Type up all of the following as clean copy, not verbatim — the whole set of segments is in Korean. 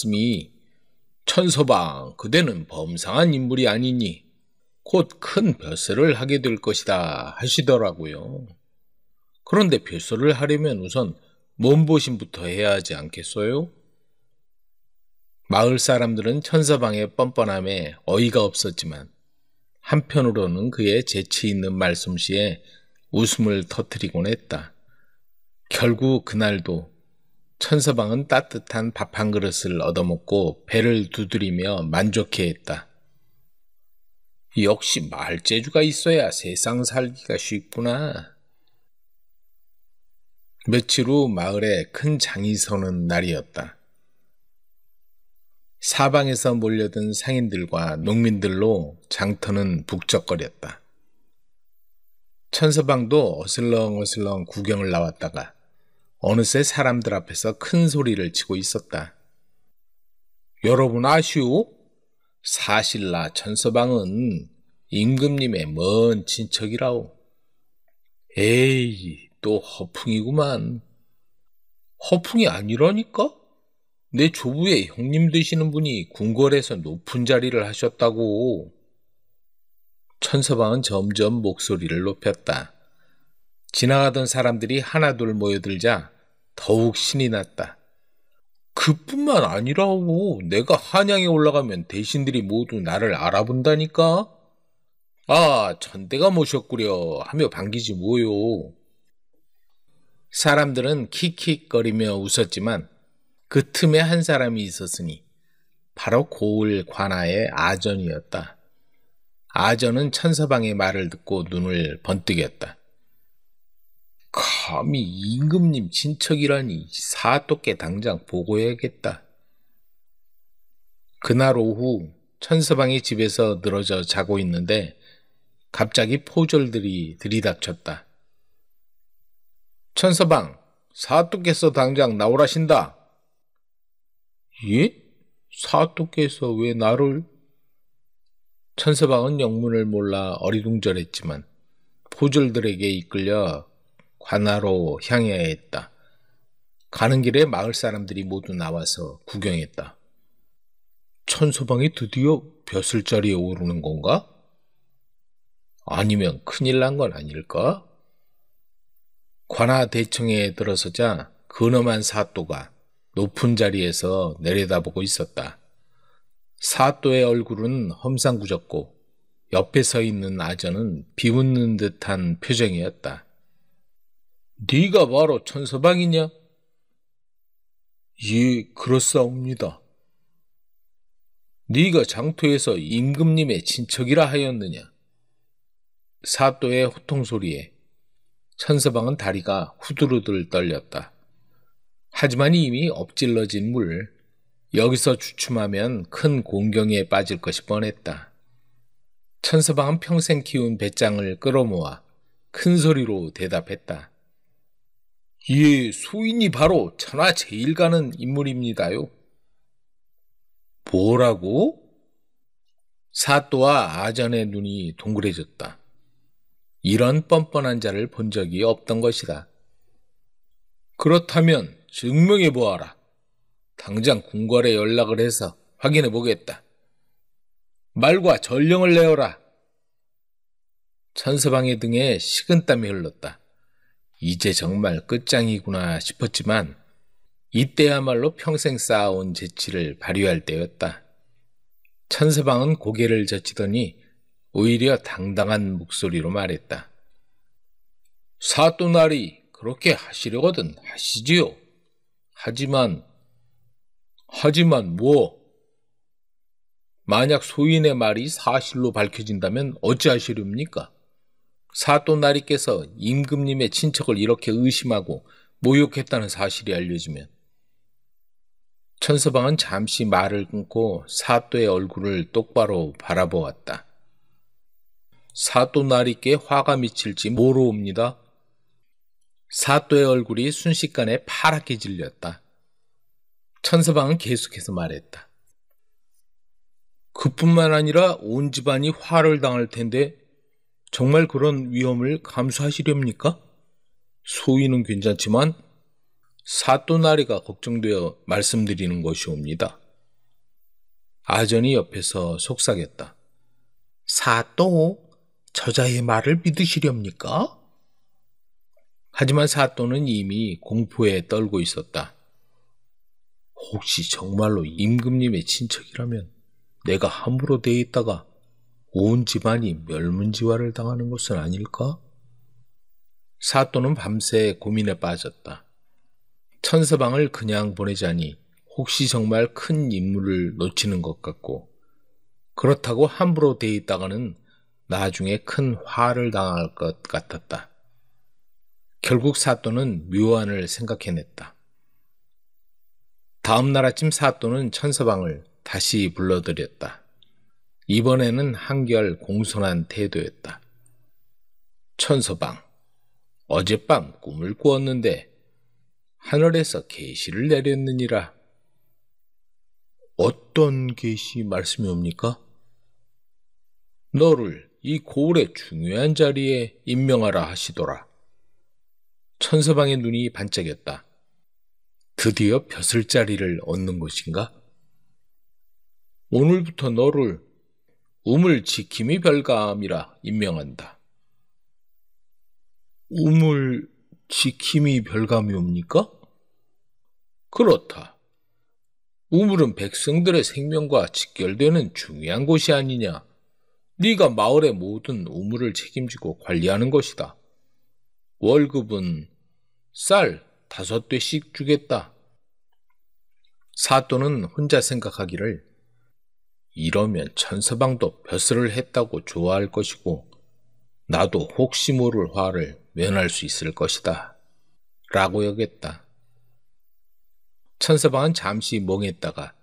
말씀이 천서방 그대는 범상한 인물이 아니니 곧 큰 벼슬을 하게 될 것이다 하시더라고요. 그런데 벼슬을 하려면 우선 몸보신부터 해야 하지 않겠어요? 마을 사람들은 천서방의 뻔뻔함에 어이가 없었지만 한편으로는 그의 재치 있는 말솜씨에 웃음을 터뜨리곤 했다. 결국 그날도 천서방은 따뜻한 밥 한 그릇을 얻어먹고 배를 두드리며 만족해했다. 역시 말재주가 있어야 세상 살기가 쉽구나. 며칠 후 마을에 큰 장이 서는 날이었다. 사방에서 몰려든 상인들과 농민들로 장터는 북적거렸다. 천서방도 어슬렁어슬렁 구경을 나왔다가 어느새 사람들 앞에서 큰 소리를 치고 있었다. 여러분 아시오? 사실 나 천서방은 임금님의 먼 친척이라오. 에이, 또 허풍이구만. 허풍이 아니라니까? 내 조부의 형님 되시는 분이 궁궐에서 높은 자리를 하셨다고. 천서방은 점점 목소리를 높였다. 지나가던 사람들이 하나둘 모여들자 더욱 신이 났다. 그뿐만 아니라고. 내가 한양에 올라가면 대신들이 모두 나를 알아본다니까. 아, 전대가 모셨구려 하며 반기지 뭐요. 사람들은 킥킥거리며 웃었지만 그 틈에 한 사람이 있었으니 바로 고을 관아의 아전이었다. 아전은 천서방의 말을 듣고 눈을 번뜩였다. 감히 임금님 친척이라니. 사또께 당장 보고해야겠다. 그날 오후 천서방이 집에서 늘어져 자고 있는데 갑자기 포졸들이 들이닥쳤다. 천서방, 사또께서 당장 나오라신다. 예? 사또께서 왜 나를? 천서방은 영문을 몰라 어리둥절했지만 포졸들에게 이끌려 관아로 향해야 했다. 가는 길에 마을 사람들이 모두 나와서 구경했다. 천서방이 드디어 벼슬자리에 오르는 건가? 아니면 큰일 난 건 아닐까? 관아 대청에 들어서자 근엄한 사또가 높은 자리에서 내려다보고 있었다. 사또의 얼굴은 험상궂었고 옆에 서 있는 아전은 비웃는 듯한 표정이었다. 네가 바로 천서방이냐? 예, 그렇사옵니다. 네가 장터에서 임금님의 친척이라 하였느냐? 사또의 호통소리에 천서방은 다리가 후들후들 떨렸다. 하지만 이미 엎질러진 물, 여기서 주춤하면 큰 공경에 빠질 것이 뻔했다. 천서방은 평생 키운 배짱을 끌어모아 큰 소리로 대답했다. 예, 소인이 바로 천하 제일 가는 인물입니다요. 뭐라고? 사또와 아전의 눈이 동그래졌다. 이런 뻔뻔한 자를 본 적이 없던 것이다. 그렇다면 증명해 보아라. 당장 궁궐에 연락을 해서 확인해 보겠다. 말과 전령을 내어라. 천서방의 등에 식은땀이 흘렀다. 이제 정말 끝장이구나 싶었지만 이때야말로 평생 쌓아온 재치를 발휘할 때였다. 천서방은 고개를 젖히더니 오히려 당당한 목소리로 말했다. 사또나리 그렇게 하시려거든 하시지요. 하지만 뭐? 만약 소인의 말이 사실로 밝혀진다면 어찌하시렵니까? 사또나리께서 임금님의 친척을 이렇게 의심하고 모욕했다는 사실이 알려지면. 천서방은 잠시 말을 끊고 사또의 얼굴을 똑바로 바라보았다. 사또나리께 화가 미칠지 모르옵니다. 사또의 얼굴이 순식간에 파랗게 질렸다. 천서방은 계속해서 말했다. 그뿐만 아니라 온 집안이 화를 당할 텐데 정말 그런 위험을 감수하시렵니까? 소인은 괜찮지만 사또나리가 걱정되어 말씀드리는 것이옵니다. 아전이 옆에서 속삭였다. 사또, 저자의 말을 믿으시렵니까? 하지만 사또는 이미 공포에 떨고 있었다. 혹시 정말로 임금님의 친척이라면 내가 함부로 대했다가 온 집안이 멸문지화를 당하는 것은 아닐까? 사또는 밤새 고민에 빠졌다. 천서방을 그냥 보내자니 혹시 정말 큰 임무를 놓치는 것 같고, 그렇다고 함부로 대했다가는 나중에 큰 화를 당할 것 같았다. 결국 사또는 묘안을 생각해냈다. 다음 날 아침 사또는 천서방을 다시 불러들였다. 이번에는 한결 공손한 태도였다. 천서방, 어젯밤 꿈을 꾸었는데 하늘에서 계시를 내렸느니라. 어떤 계시 말씀이옵니까? 너를 이 고을의 중요한 자리에 임명하라 하시더라. 천서방의 눈이 반짝였다. 드디어 벼슬자리를 얻는 것인가? 오늘부터 너를 우물 지킴이 별감이라 임명한다. 우물 지킴이 별감이옵니까? 그렇다. 우물은 백성들의 생명과 직결되는 중요한 곳이 아니냐. 네가 마을의 모든 우물을 책임지고 관리하는 것이다. 월급은 쌀 5대씩 주겠다. 사또는 혼자 생각하기를 이러면 천서방도 벼슬을 했다고 좋아할 것이고 나도 혹시 모를 화를 면할 수 있을 것이다 라고 여겼다. 천서방은 잠시 멍했다가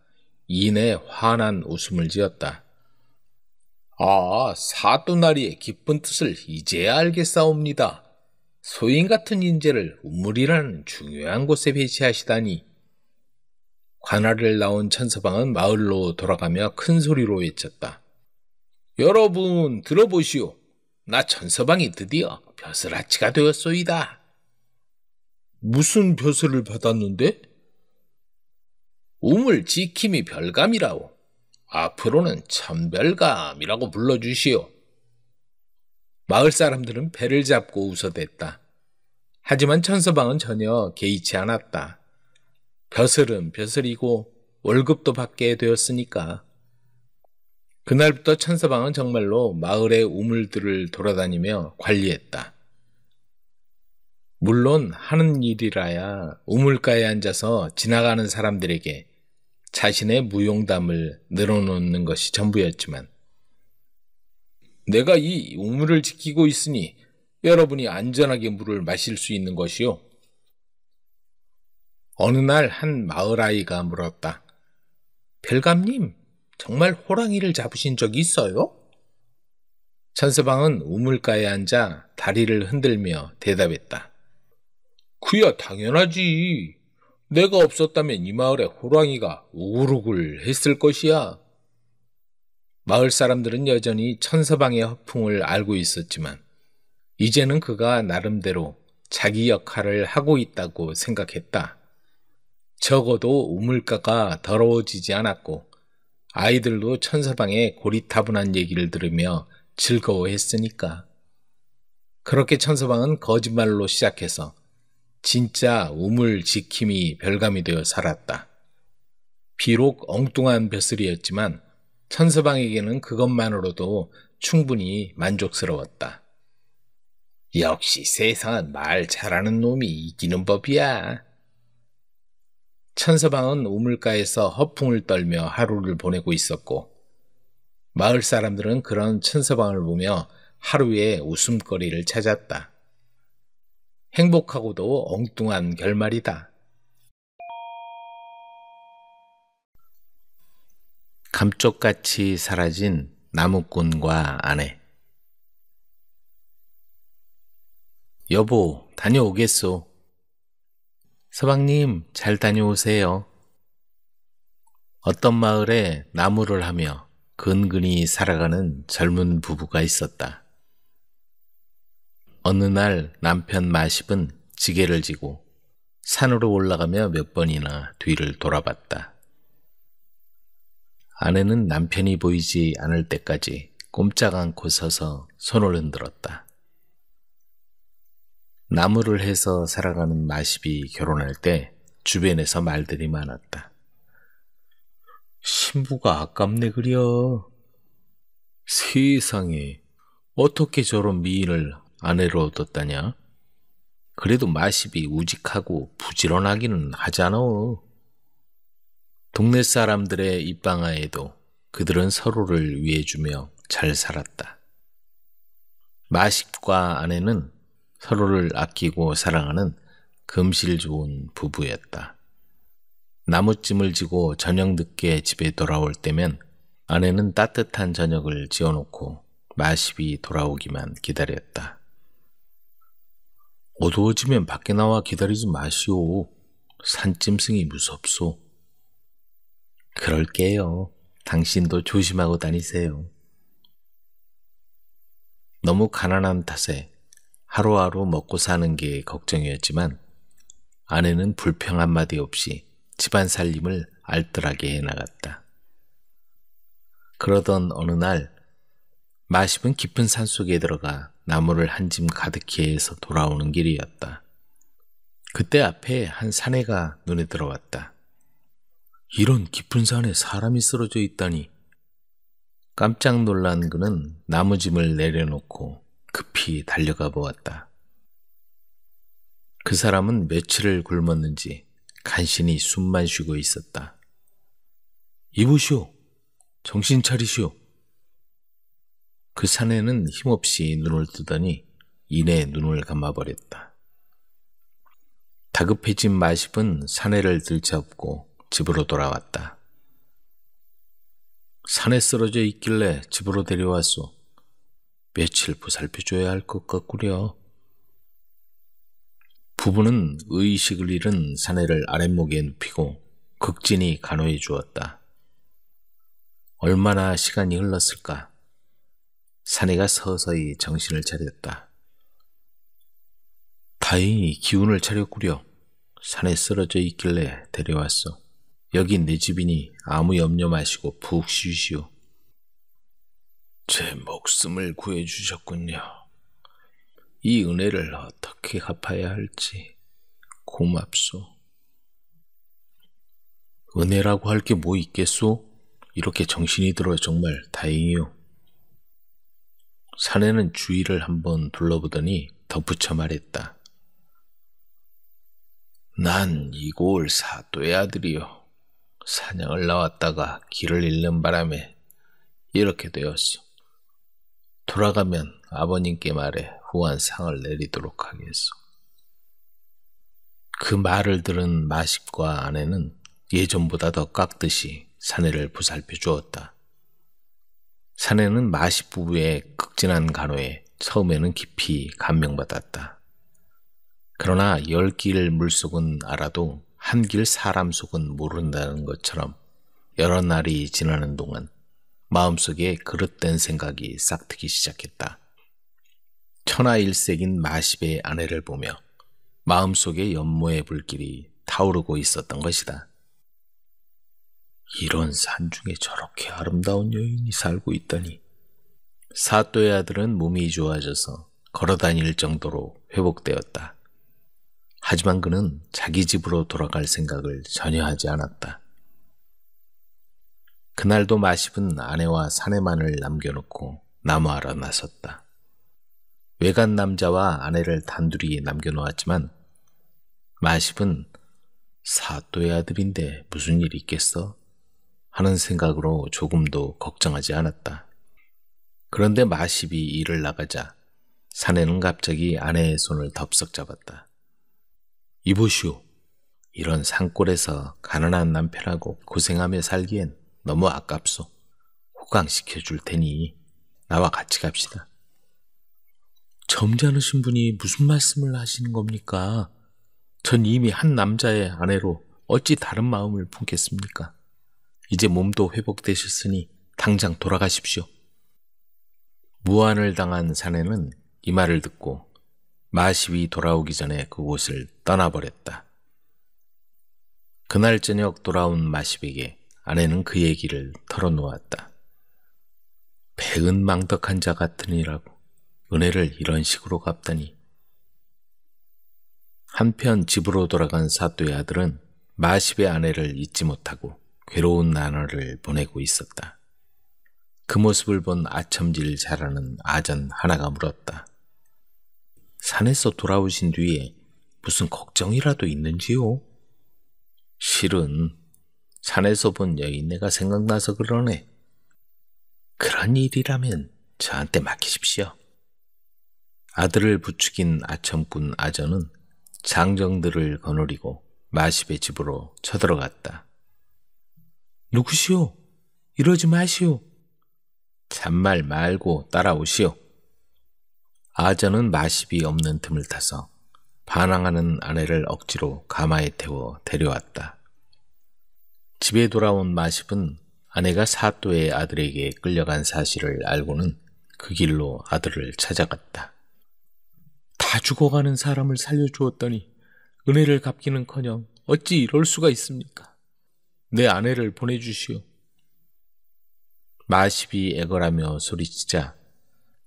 이내 환한 웃음을 지었다. 아, 사또나리의 깊은 뜻을 이제야 알겠사옵니다. 소인 같은 인재를 우물이라는 중요한 곳에 배치하시다니. 관할을 나온 천서방은 마을로 돌아가며 큰 소리로 외쳤다. 여러분 들어보시오. 나 천서방이 드디어 벼슬아치가 되었소이다. 무슨 벼슬을 받았는데? 우물 지킴이 별감이라오. 앞으로는 천별감이라고 불러주시오. 마을 사람들은 배를 잡고 웃어댔다. 하지만 천서방은 전혀 개의치 않았다. 벼슬은 벼슬이고 월급도 받게 되었으니까. 그날부터 천서방은 정말로 마을의 우물들을 돌아다니며 관리했다. 물론 하는 일이라야 우물가에 앉아서 지나가는 사람들에게 자신의 무용담을 늘어놓는 것이 전부였지만, 내가 이 우물을 지키고 있으니 여러분이 안전하게 물을 마실 수 있는 것이요. 어느 날 한 마을 아이가 물었다. 별감님, 정말 호랑이를 잡으신 적이 있어요? 천서방은 우물가에 앉아 다리를 흔들며 대답했다. 그야 당연하지. 내가 없었다면 이 마을에 호랑이가 우글우글 했을 것이야. 마을 사람들은 여전히 천서방의 허풍을 알고 있었지만 이제는 그가 나름대로 자기 역할을 하고 있다고 생각했다. 적어도 우물가가 더러워지지 않았고 아이들도 천서방의 고리타분한 얘기를 들으며 즐거워했으니까. 그렇게 천서방은 거짓말로 시작해서 진짜 우물 지킴이 별감이 되어 살았다. 비록 엉뚱한 벼슬이었지만 천서방에게는 그것만으로도 충분히 만족스러웠다. 역시 세상은 말 잘하는 놈이 이기는 법이야. 천서방은 우물가에서 허풍을 떨며 하루를 보내고 있었고 마을 사람들은 그런 천서방을 보며 하루의 웃음거리를 찾았다. 행복하고도 엉뚱한 결말이다. 감쪽같이 사라진 나무꾼과 아내. 여보, 다녀오겠소. 서방님, 잘 다녀오세요. 어떤 마을에 나무를 하며 근근히 살아가는 젊은 부부가 있었다. 어느 날 남편 마십은 지게를 지고 산으로 올라가며 몇 번이나 뒤를 돌아봤다. 아내는 남편이 보이지 않을 때까지 꼼짝 않고 서서 손을 흔들었다. 나무를 해서 살아가는 마십이 결혼할 때 주변에서 말들이 많았다. 신부가 아깝네 그려. 세상에 어떻게 저런 미인을 아내로 얻었다냐? 그래도 마십이 우직하고 부지런하기는 하잖아. 동네 사람들의 입방아에도 그들은 서로를 위해주며 잘 살았다. 마십과 아내는 서로를 아끼고 사랑하는 금실 좋은 부부였다. 나무찜을 지고 저녁 늦게 집에 돌아올 때면 아내는 따뜻한 저녁을 지어놓고 마십이 돌아오기만 기다렸다. 어두워지면 밖에 나와 기다리지 마시오. 산짐승이 무섭소. 그럴게요. 당신도 조심하고 다니세요. 너무 가난한 탓에 하루하루 먹고 사는 게 걱정이었지만 아내는 불평 한마디 없이 집안 살림을 알뜰하게 해나갔다. 그러던 어느 날 마십은 깊은 산속에 들어가 나무를 한 짐 가득히 해서 돌아오는 길이었다. 그때 앞에 한 사내가 눈에 들어왔다. 이런 깊은 산에 사람이 쓰러져 있다니. 깜짝 놀란 그는 나무짐을 내려놓고 급히 달려가 보았다. 그 사람은 며칠을 굶었는지 간신히 숨만 쉬고 있었다. 이보시오. 정신 차리시오. 그 사내는 힘없이 눈을 뜨더니 이내 눈을 감아버렸다. 다급해진 마십은 사내를 들쳐업고 집으로 돌아왔다. 산에 쓰러져 있길래 집으로 데려왔소. 며칠 보살펴줘야 할 것 같구려. 부부는 의식을 잃은 사내를 아랫목에 눕히고 극진히 간호해 주었다. 얼마나 시간이 흘렀을까? 사내가 서서히 정신을 차렸다. 다행히 기운을 차렸구려. 산에 쓰러져 있길래 데려왔어. 여긴 내 집이니 아무 염려 마시고 푹 쉬시오. 제 목숨을 구해주셨군요. 이 은혜를 어떻게 갚아야 할지 고맙소. 은혜라고 할 게 뭐 있겠소? 이렇게 정신이 들어 정말 다행이요. 사내는 주위를 한번 둘러보더니 덧붙여 말했다. 난 이골 사또의 아들이요. 사냥을 나왔다가 길을 잃는 바람에 이렇게 되었소. 돌아가면 아버님께 말해 후한 상을 내리도록 하겠소. 그 말을 들은 마십과 아내는 예전보다 더 깍듯이 사내를 보살펴 주었다. 사내는 마십 부부의 극진한 간호에 처음에는 깊이 감명받았다. 그러나 10길 물속은 알아도 한 길 사람 속은 모른다는 것처럼 여러 날이 지나는 동안 마음속에 그릇된 생각이 싹트기 시작했다. 천하일색인 마십의 아내를 보며 마음속에 연모의 불길이 타오르고 있었던 것이다. 이런 산중에 저렇게 아름다운 여인이 살고 있다니. 사또의 아들은 몸이 좋아져서 걸어다닐 정도로 회복되었다. 하지만 그는 자기 집으로 돌아갈 생각을 전혀 하지 않았다. 그날도 마십은 아내와 사내만을 남겨놓고 나무하러 나섰다. 외간 남자와 아내를 단둘이 남겨놓았지만 마십은 사또의 아들인데 무슨 일이 있겠어? 하는 생각으로 조금도 걱정하지 않았다. 그런데 마십이 일을 나가자 사내는 갑자기 아내의 손을 덥석 잡았다. 이보시오. 이런 산골에서 가난한 남편하고 고생하며 살기엔 너무 아깝소. 호강시켜 줄 테니 나와 같이 갑시다. 점잖으신 분이 무슨 말씀을 하시는 겁니까? 전 이미 한 남자의 아내로 어찌 다른 마음을 품겠습니까? 이제 몸도 회복되셨으니 당장 돌아가십시오. 무안을 당한 사내는 이 말을 듣고 마십이 돌아오기 전에 그곳을 떠나버렸다. 그날 저녁 돌아온 마십에게 아내는 그 얘기를 털어놓았다. 배은망덕한 자 같으니라고 은혜를 이런 식으로 갚다니. 한편 집으로 돌아간 사또의 아들은 마십의 아내를 잊지 못하고 괴로운 나날을 보내고 있었다. 그 모습을 본 아첨질 잘하는 아전 하나가 물었다. 산에서 돌아오신 뒤에 무슨 걱정이라도 있는지요? 실은 산에서 본 여인네가 생각나서 그러네. 그런 일이라면 저한테 맡기십시오. 아들을 부추긴 아첨꾼 아전은 장정들을 거느리고 마십의 집으로 쳐들어갔다. 누구시오? 이러지 마시오. 잔말 말고 따라오시오. 아전은 마십이 없는 틈을 타서 반항하는 아내를 억지로 가마에 태워 데려왔다. 집에 돌아온 마십은 아내가 사또의 아들에게 끌려간 사실을 알고는 그 길로 아들을 찾아갔다. 다 죽어가는 사람을 살려주었더니 은혜를 갚기는커녕 어찌 이럴 수가 있습니까? 내 아내를 보내주시오. 마십이 애걸하며 소리치자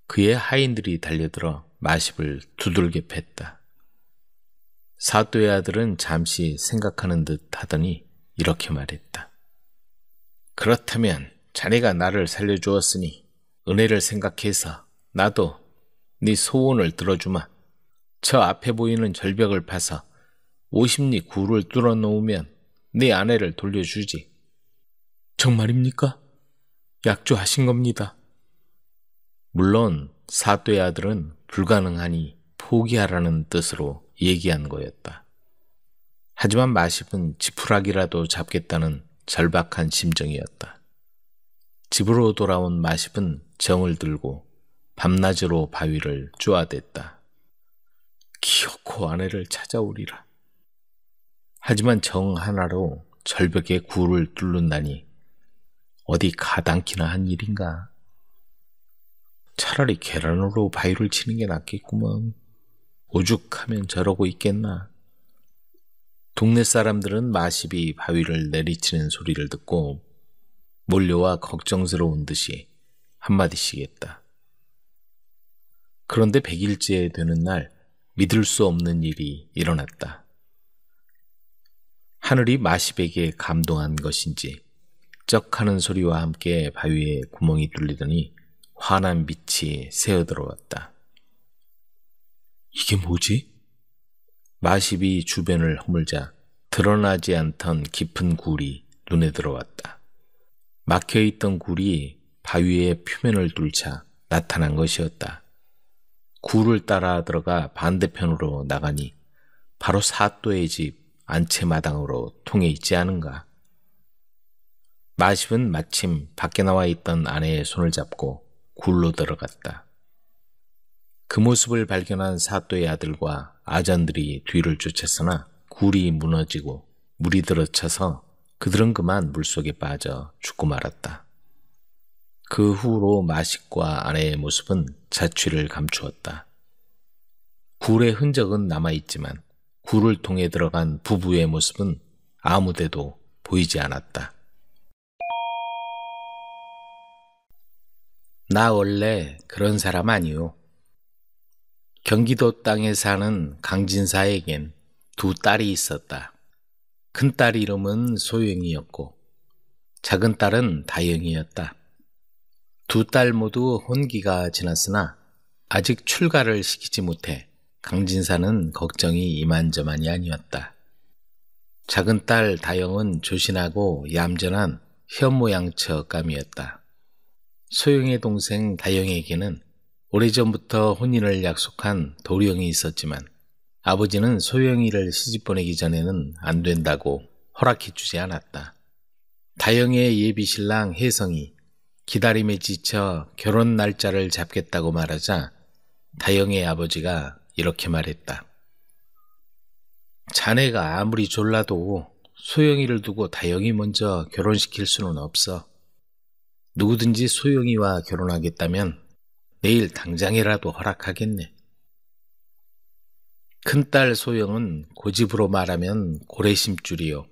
그의 하인들이 달려들어 마십을 두들겨 팼다. 사또의 아들은 잠시 생각하는 듯 하더니 이렇게 말했다. 그렇다면 자네가 나를 살려주었으니 은혜를 생각해서 나도 네 소원을 들어주마. 저 앞에 보이는 절벽을 파서 50리 굴을 뚫어 놓으면 네 아내를 돌려주지. 정말입니까? 약조하신 겁니다. 물론 사또의 아들은 불가능하니 포기하라는 뜻으로 얘기한 거였다. 하지만 마십은 지푸라기라도 잡겠다는 절박한 심정이었다. 집으로 돌아온 마십은 정을 들고 밤낮으로 바위를 쪼아댔다. 기어코 아내를 찾아오리라. 하지만 정 하나로 절벽에 굴을 뚫는다니 어디 가당키나 한 일인가. 차라리 계란으로 바위를 치는 게 낫겠구먼. 오죽하면 저러고 있겠나. 동네 사람들은 마십이 바위를 내리치는 소리를 듣고 몰려와 걱정스러운 듯이 한마디씩 했다. 그런데 100일째 되는 날 믿을 수 없는 일이 일어났다. 하늘이 마십에게 감동한 것인지 쩍하는 소리와 함께 바위에 구멍이 뚫리더니 환한 빛이 새어들어왔다. 이게 뭐지? 마십이 주변을 허물자 드러나지 않던 깊은 굴이 눈에 들어왔다. 막혀있던 굴이 바위의 표면을 뚫자 나타난 것이었다. 굴을 따라 들어가 반대편으로 나가니 바로 사또의 집 안채마당으로 통해 있지 않은가. 마십은 마침 밖에 나와 있던 아내의 손을 잡고 굴로 들어갔다. 그 모습을 발견한 사또의 아들과 아전들이 뒤를 쫓았으나 굴이 무너지고 물이 들어차서 그들은 그만 물속에 빠져 죽고 말았다. 그 후로 마십과 아내의 모습은 자취를 감추었다. 굴의 흔적은 남아있지만 굴을 통해 들어간 부부의 모습은 아무데도 보이지 않았다. 나 원래 그런 사람 아니오. 경기도 땅에 사는 강진사에겐 두 딸이 있었다. 큰 딸 이름은 소영이었고 작은 딸은 다영이었다. 두 딸 모두 혼기가 지났으나 아직 출가를 시키지 못해 강진사는 걱정이 이만저만이 아니었다. 작은 딸 다영은 조신하고 얌전한 현모양처감이었다. 소영의 동생 다영에게는 오래전부터 혼인을 약속한 도령이 있었지만 아버지는 소영이를 시집보내기 전에는 안 된다고 허락해주지 않았다. 다영의 예비신랑 혜성이 기다림에 지쳐 결혼 날짜를 잡겠다고 말하자 다영의 아버지가 이렇게 말했다. 자네가 아무리 졸라도 소영이를 두고 다영이 먼저 결혼시킬 수는 없어. 누구든지 소영이와 결혼하겠다면 내일 당장이라도 허락하겠네. 큰딸 소영은 고집으로 말하면 고래심줄이요.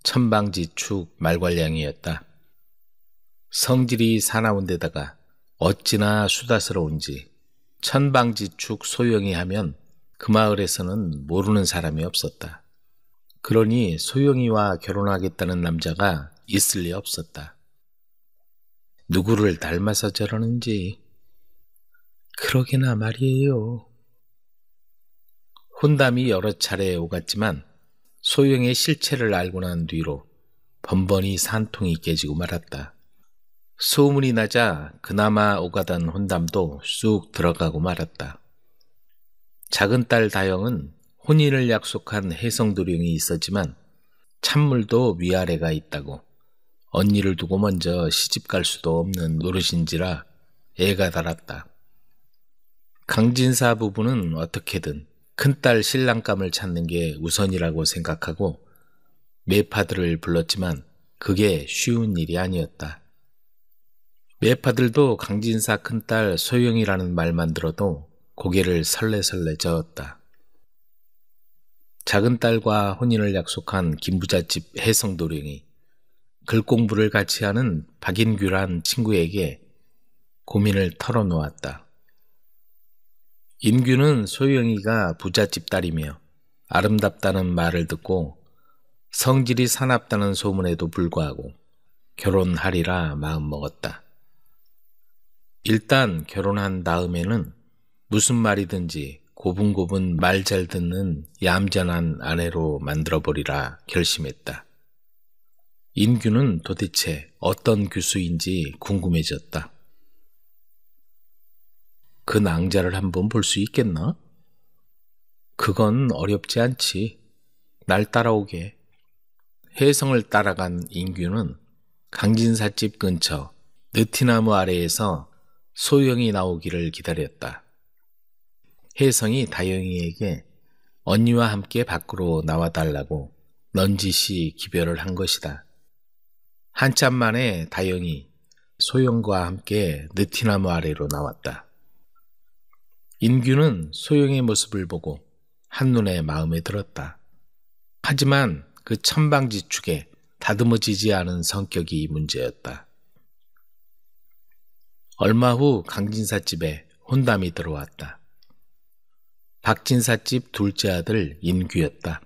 천방지축 말괄량이었다. 성질이 사나운 데다가 어찌나 수다스러운지 천방지축 소영이 하면 그 마을에서는 모르는 사람이 없었다. 그러니 소영이와 결혼하겠다는 남자가 있을 리 없었다. 누구를 닮아서 저러는지. 그러게나 말이에요. 혼담이 여러 차례 오갔지만 소영의 실체를 알고 난 뒤로 번번이 산통이 깨지고 말았다. 소문이 나자 그나마 오가던 혼담도 쑥 들어가고 말았다. 작은 딸 다영은 혼인을 약속한 혜성도령이 있었지만 찬물도 위아래가 있다고 언니를 두고 먼저 시집갈 수도 없는 노릇인지라 애가 달았다. 강진사 부부는 어떻게든 큰딸 신랑감을 찾는 게 우선이라고 생각하고 매파들을 불렀지만 그게 쉬운 일이 아니었다. 매파들도 강진사 큰딸 소영이라는 말만 들어도 고개를 설레설레 저었다. 작은 딸과 혼인을 약속한 김부잣집 혜성도령이 글 공부를 같이 하는 박인규란 친구에게 고민을 털어놓았다. 인규는 소영이가 부잣집 딸이며 아름답다는 말을 듣고 성질이 사납다는 소문에도 불구하고 결혼하리라 마음먹었다. 일단 결혼한 다음에는 무슨 말이든지 고분고분 말 잘 듣는 얌전한 아내로 만들어버리라 결심했다. 인규는 도대체 어떤 교수인지 궁금해졌다. 그 낭자를 한번 볼 수 있겠나? 그건 어렵지 않지. 날 따라오게. 혜성을 따라간 인규는 강진사집 근처 느티나무 아래에서 소영이 나오기를 기다렸다. 혜성이 다영이에게 언니와 함께 밖으로 나와달라고 넌지시 기별을 한 것이다. 한참 만에 다영이 소영과 함께 느티나무 아래로 나왔다. 인규는 소영의 모습을 보고 한눈에 마음에 들었다. 하지만 그 천방지축에 다듬어지지 않은 성격이 문제였다. 얼마 후 강진사집에 혼담이 들어왔다. 박진사집 둘째 아들 인규였다.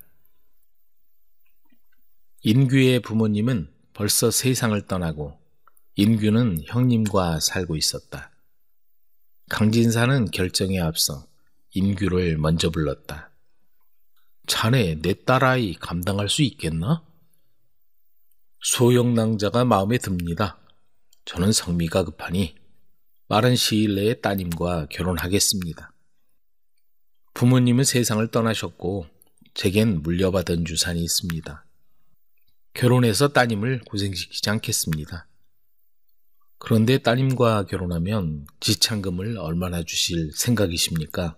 인규의 부모님은 벌써 세상을 떠나고 인규는 형님과 살고 있었다. 강진사는 결정에 앞서 인규를 먼저 불렀다. 자네 내 딸아이 감당할 수 있겠나? 소영낭자가 마음에 듭니다. 저는 성미가 급하니 빠른 시일 내에 따님과 결혼하겠습니다. 부모님은 세상을 떠나셨고 제겐 물려받은 유산이 있습니다. 결혼해서 따님을 고생시키지 않겠습니다. 그런데 따님과 결혼하면 지참금을 얼마나 주실 생각이십니까?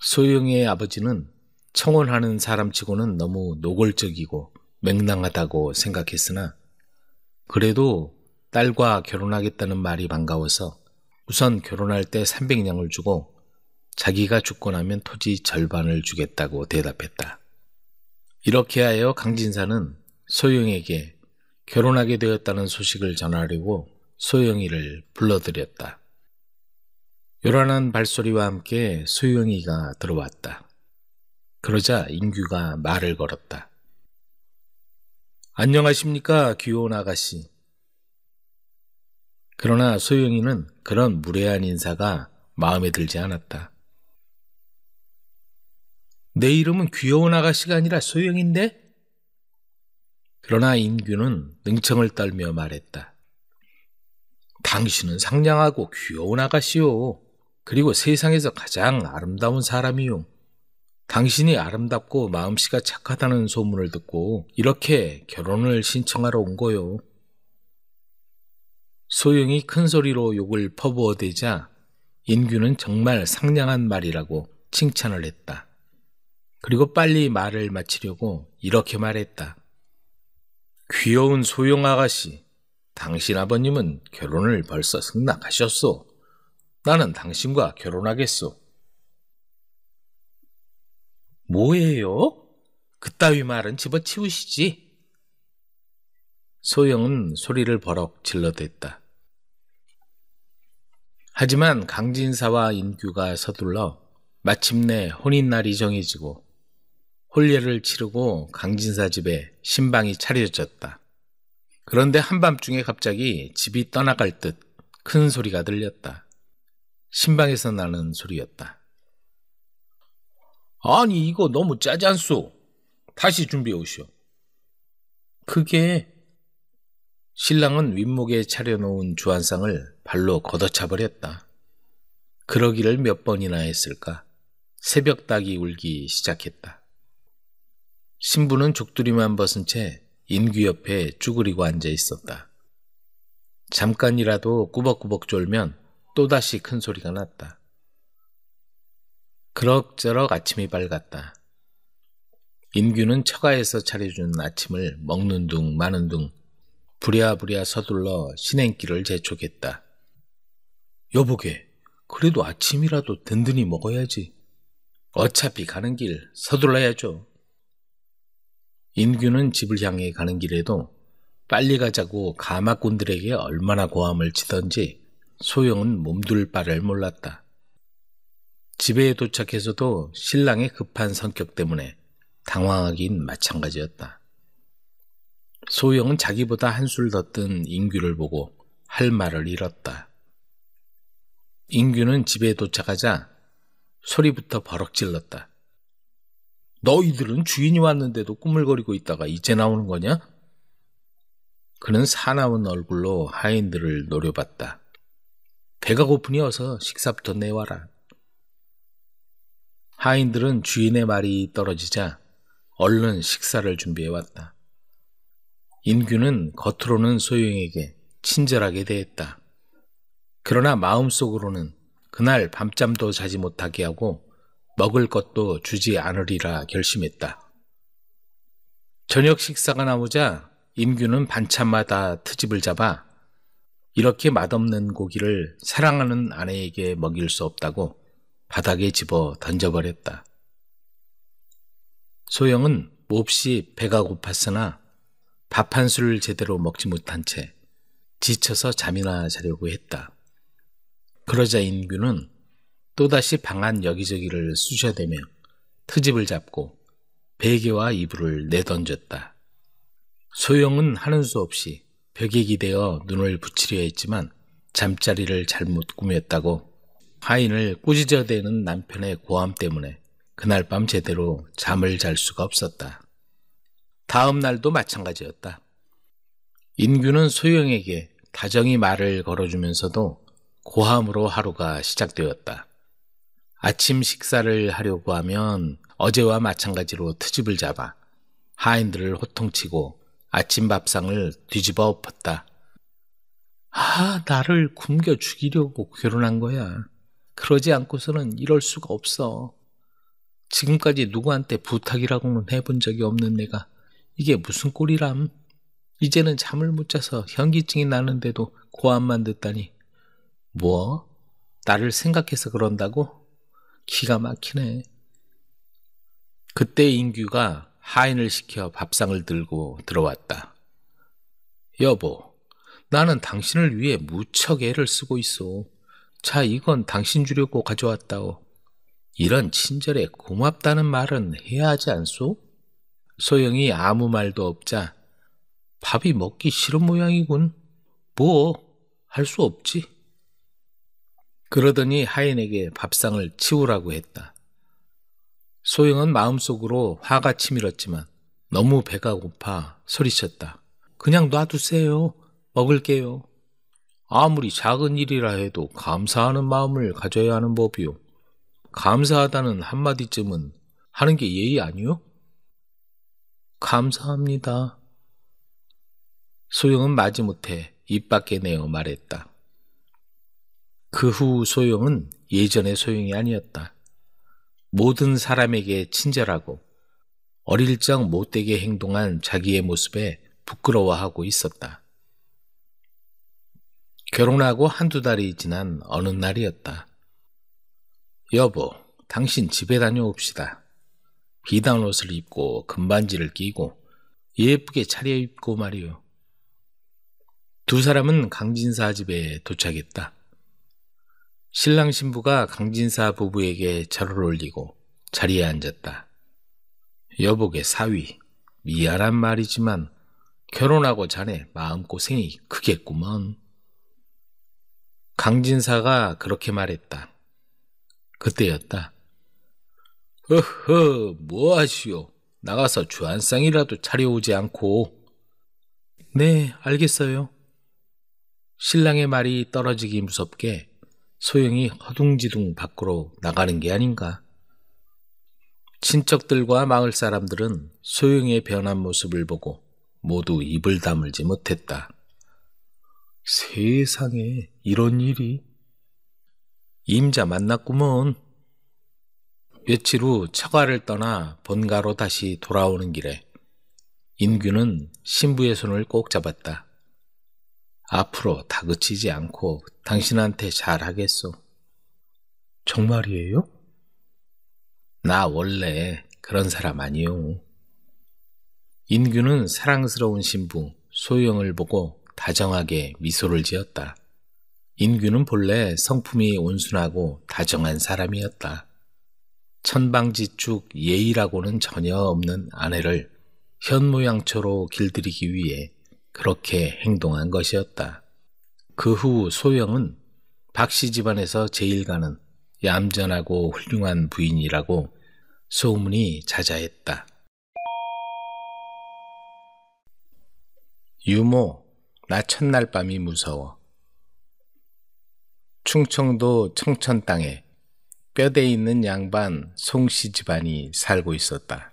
소영이의 아버지는 청혼하는 사람치고는 너무 노골적이고 맹랑하다고 생각했으나 그래도 딸과 결혼하겠다는 말이 반가워서 우선 결혼할 때 300냥을 주고 자기가 죽고 나면 토지 절반을 주겠다고 대답했다. 이렇게 하여 강진사는 소영에게 결혼하게 되었다는 소식을 전하려고 소영이를 불러들였다. 요란한 발소리와 함께 소영이가 들어왔다. 그러자 인규가 말을 걸었다. 안녕하십니까, 귀여운 아가씨. 그러나 소영이는 그런 무례한 인사가 마음에 들지 않았다. 내 이름은 귀여운 아가씨가 아니라 소영인데? 그러나 인규는 능청을 떨며 말했다. 당신은 상냥하고 귀여운 아가씨요. 그리고 세상에서 가장 아름다운 사람이요. 당신이 아름답고 마음씨가 착하다는 소문을 듣고 이렇게 결혼을 신청하러 온 거요. 소영이 큰 소리로 욕을 퍼부어대자 인규는 정말 상냥한 말이라고 칭찬을 했다. 그리고 빨리 말을 마치려고 이렇게 말했다. 귀여운 소영 아가씨, 당신 아버님은 결혼을 벌써 승낙하셨소. 나는 당신과 결혼하겠소. 뭐예요? 그따위 말은 집어치우시지. 소영은 소리를 버럭 질러댔다. 하지만 강진사와 인규가 서둘러 마침내 혼인날이 정해지고 혼례를 치르고 강진사 집에 신방이 차려졌다. 그런데 한밤중에 갑자기 집이 떠나갈 듯 큰 소리가 들렸다. 신방에서 나는 소리였다. 아니 이거 너무 짜지 않소? 다시 준비해 오시오. 그게... 신랑은 윗목에 차려놓은 주안상을 발로 걷어차버렸다. 그러기를 몇 번이나 했을까? 새벽닭이 울기 시작했다. 신부는 족두리만 벗은 채 인규 옆에 쭈그리고 앉아 있었다. 잠깐이라도 꾸벅꾸벅 졸면 또다시 큰 소리가 났다. 그럭저럭 아침이 밝았다. 인규는 처가에서 차려준 아침을 먹는 둥 마는 둥 부랴부랴 서둘러 신행길을 재촉했다. 여보게, 그래도 아침이라도 든든히 먹어야지. 어차피 가는 길 서둘러야죠. 인규는 집을 향해 가는 길에도 빨리 가자고 가마꾼들에게 얼마나 고함을 치던지 소영은 몸둘 바를 몰랐다. 집에 도착해서도 신랑의 급한 성격 때문에 당황하긴 마찬가지였다. 소영은 자기보다 한술 더 뜬 인규를 보고 할 말을 잃었다. 인규는 집에 도착하자 소리부터 버럭 질렀다. 너희들은 주인이 왔는데도 꾸물거리고 있다가 이제 나오는 거냐? 그는 사나운 얼굴로 하인들을 노려봤다. 배가 고프니 어서 식사부터 내와라. 하인들은 주인의 말이 떨어지자 얼른 식사를 준비해왔다. 인규는 겉으로는 소영에게 친절하게 대했다. 그러나 마음속으로는 그날 밤잠도 자지 못하게 하고 먹을 것도 주지 않으리라 결심했다. 저녁 식사가 나오자 인규는 반찬마다 트집을 잡아 이렇게 맛없는 고기를 사랑하는 아내에게 먹일 수 없다고 바닥에 집어 던져버렸다. 소영은 몹시 배가 고팠으나 밥 한 술 제대로 먹지 못한 채 지쳐서 잠이나 자려고 했다. 그러자 인규는 또다시 방 안 여기저기를 쑤셔대며 트집을 잡고 베개와 이불을 내던졌다. 소영은 하는 수 없이 벽에 기대어 눈을 붙이려 했지만 잠자리를 잘못 꾸몄다고 하인을 꾸짖어대는 남편의 고함 때문에 그날 밤 제대로 잠을 잘 수가 없었다. 다음 날도 마찬가지였다. 인규는 소영에게 다정히 말을 걸어주면서도 고함으로 하루가 시작되었다. 아침 식사를 하려고 하면 어제와 마찬가지로 트집을 잡아 하인들을 호통치고 아침 밥상을 뒤집어 엎었다. 나를 굶겨 죽이려고 결혼한 거야. 그러지 않고서는 이럴 수가 없어. 지금까지 누구한테 부탁이라고는 해본 적이 없는 내가 이게 무슨 꼴이람. 이제는 잠을 못 자서 현기증이 나는데도 고함만 듣다니. 뭐? 나를 생각해서 그런다고? 기가 막히네. 그때 인규가 하인을 시켜 밥상을 들고 들어왔다. 여보, 나는 당신을 위해 무척 애를 쓰고 있어. 자, 이건 당신 주려고 가져왔다오. 이런 친절에 고맙다는 말은 해야 하지 않소? 소영이 아무 말도 없자 밥이 먹기 싫은 모양이군. 뭐, 할 수 없지. 그러더니 하인에게 밥상을 치우라고 했다. 소영은 마음속으로 화가 치밀었지만 너무 배가 고파 소리쳤다. 그냥 놔두세요. 먹을게요. 아무리 작은 일이라 해도 감사하는 마음을 가져야 하는 법이요. 감사하다는 한마디쯤은 하는 게 예의 아니요? 감사합니다. 소영은 마지못해 입 밖에 내어 말했다. 그 후 소영은 예전의 소영이 아니었다. 모든 사람에게 친절하고 어릴 적 못되게 행동한 자기의 모습에 부끄러워하고 있었다. 결혼하고 한두 달이 지난 어느 날이었다. 여보, 당신 집에 다녀옵시다. 비단 옷을 입고 금반지를 끼고 예쁘게 차려입고 말이요. 두 사람은 강진사 집에 도착했다. 신랑 신부가 강진사 부부에게 절을 올리고 자리에 앉았다. 여복의 사위, 미안한 말이지만 결혼하고 자네 마음고생이 크겠구먼. 강진사가 그렇게 말했다. 그때였다. 허허, 뭐하시오. 나가서 주안상이라도 차려오지 않고. 네, 알겠어요. 신랑의 말이 떨어지기 무섭게 소영이 허둥지둥 밖으로 나가는 게 아닌가. 친척들과 마을 사람들은 소영의 변한 모습을 보고 모두 입을 다물지 못했다. 세상에 이런 일이. 임자 만났구먼. 며칠 후 처가를 떠나 본가로 다시 돌아오는 길에 인규는 신부의 손을 꼭 잡았다. 앞으로 다그치지 않고 당신한테 잘하겠소. 정말이에요? 나 원래 그런 사람 아니요. 인규는 사랑스러운 신부 소영을 보고 다정하게 미소를 지었다. 인규는 본래 성품이 온순하고 다정한 사람이었다. 천방지축 예의라고는 전혀 없는 아내를 현모양처로 길들이기 위해 그렇게 행동한 것이었다. 그 후 소영은 박씨 집안에서 제일 가는 얌전하고 훌륭한 부인이라고 소문이 자자했다. 유모, 나 첫날 밤이 무서워. 충청도 청천 땅에 뼈대 있는 양반 송씨 집안이 살고 있었다.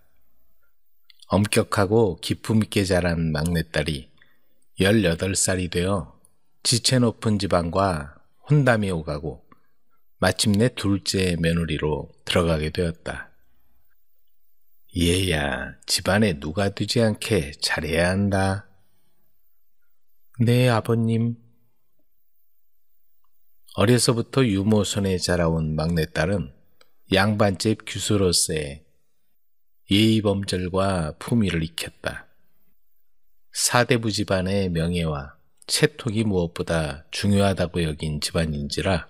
엄격하고 기품 있게 자란 막내딸이 18살이 되어 지체 높은 집안과 혼담이 오가고 마침내 둘째 며느리로 들어가게 되었다. 얘야, 집안에 누가 두지 않게 잘해야 한다. 네, 아버님. 어려서부터 유모 손에 자라온 막내딸은 양반집 규수로서의 예의범절과 품위를 익혔다. 사대부 집안의 명예와 채통이 무엇보다 중요하다고 여긴 집안인지라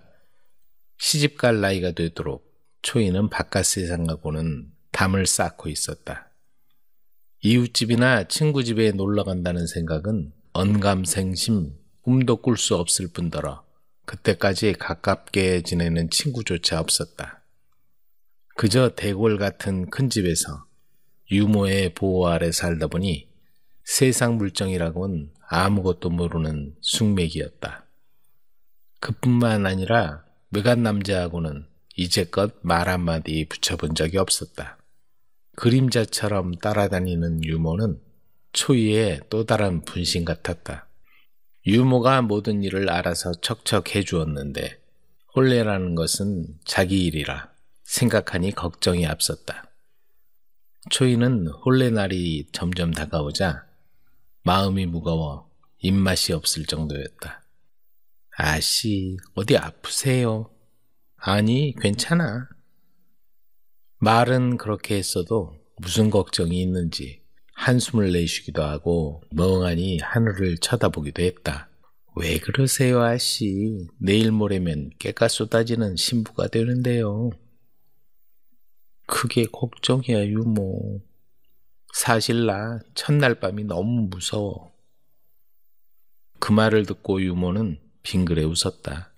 시집갈 나이가 되도록 초이는 바깥 세상하고는 담을 쌓고 있었다. 이웃집이나 친구집에 놀러간다는 생각은 언감생심, 꿈도 꿀 수 없을 뿐더러 그때까지 가깝게 지내는 친구조차 없었다. 그저 대골 같은 큰 집에서 유모의 보호 아래 살다 보니 세상 물정이라곤 아무것도 모르는 숙맥이었다. 그뿐만 아니라 외간 남자하고는 이제껏 말 한마디 붙여본 적이 없었다. 그림자처럼 따라다니는 유모는 초이의 또 다른 분신 같았다. 유모가 모든 일을 알아서 척척 해주었는데 혼례라는 것은 자기 일이라 생각하니 걱정이 앞섰다. 초이는 혼례 날이 점점 다가오자 마음이 무거워 입맛이 없을 정도였다. 아씨, 어디 아프세요? 아니, 괜찮아. 말은 그렇게 했어도 무슨 걱정이 있는지 한숨을 내쉬기도 하고 멍하니 하늘을 쳐다보기도 했다. 왜 그러세요, 아씨? 내일 모레면 깨가 쏟아지는 신부가 되는데요. 그게 걱정이야, 유모. 사실 나 첫날 밤이 너무 무서워. 그 말을 듣고 유모는 빙그레 웃었다.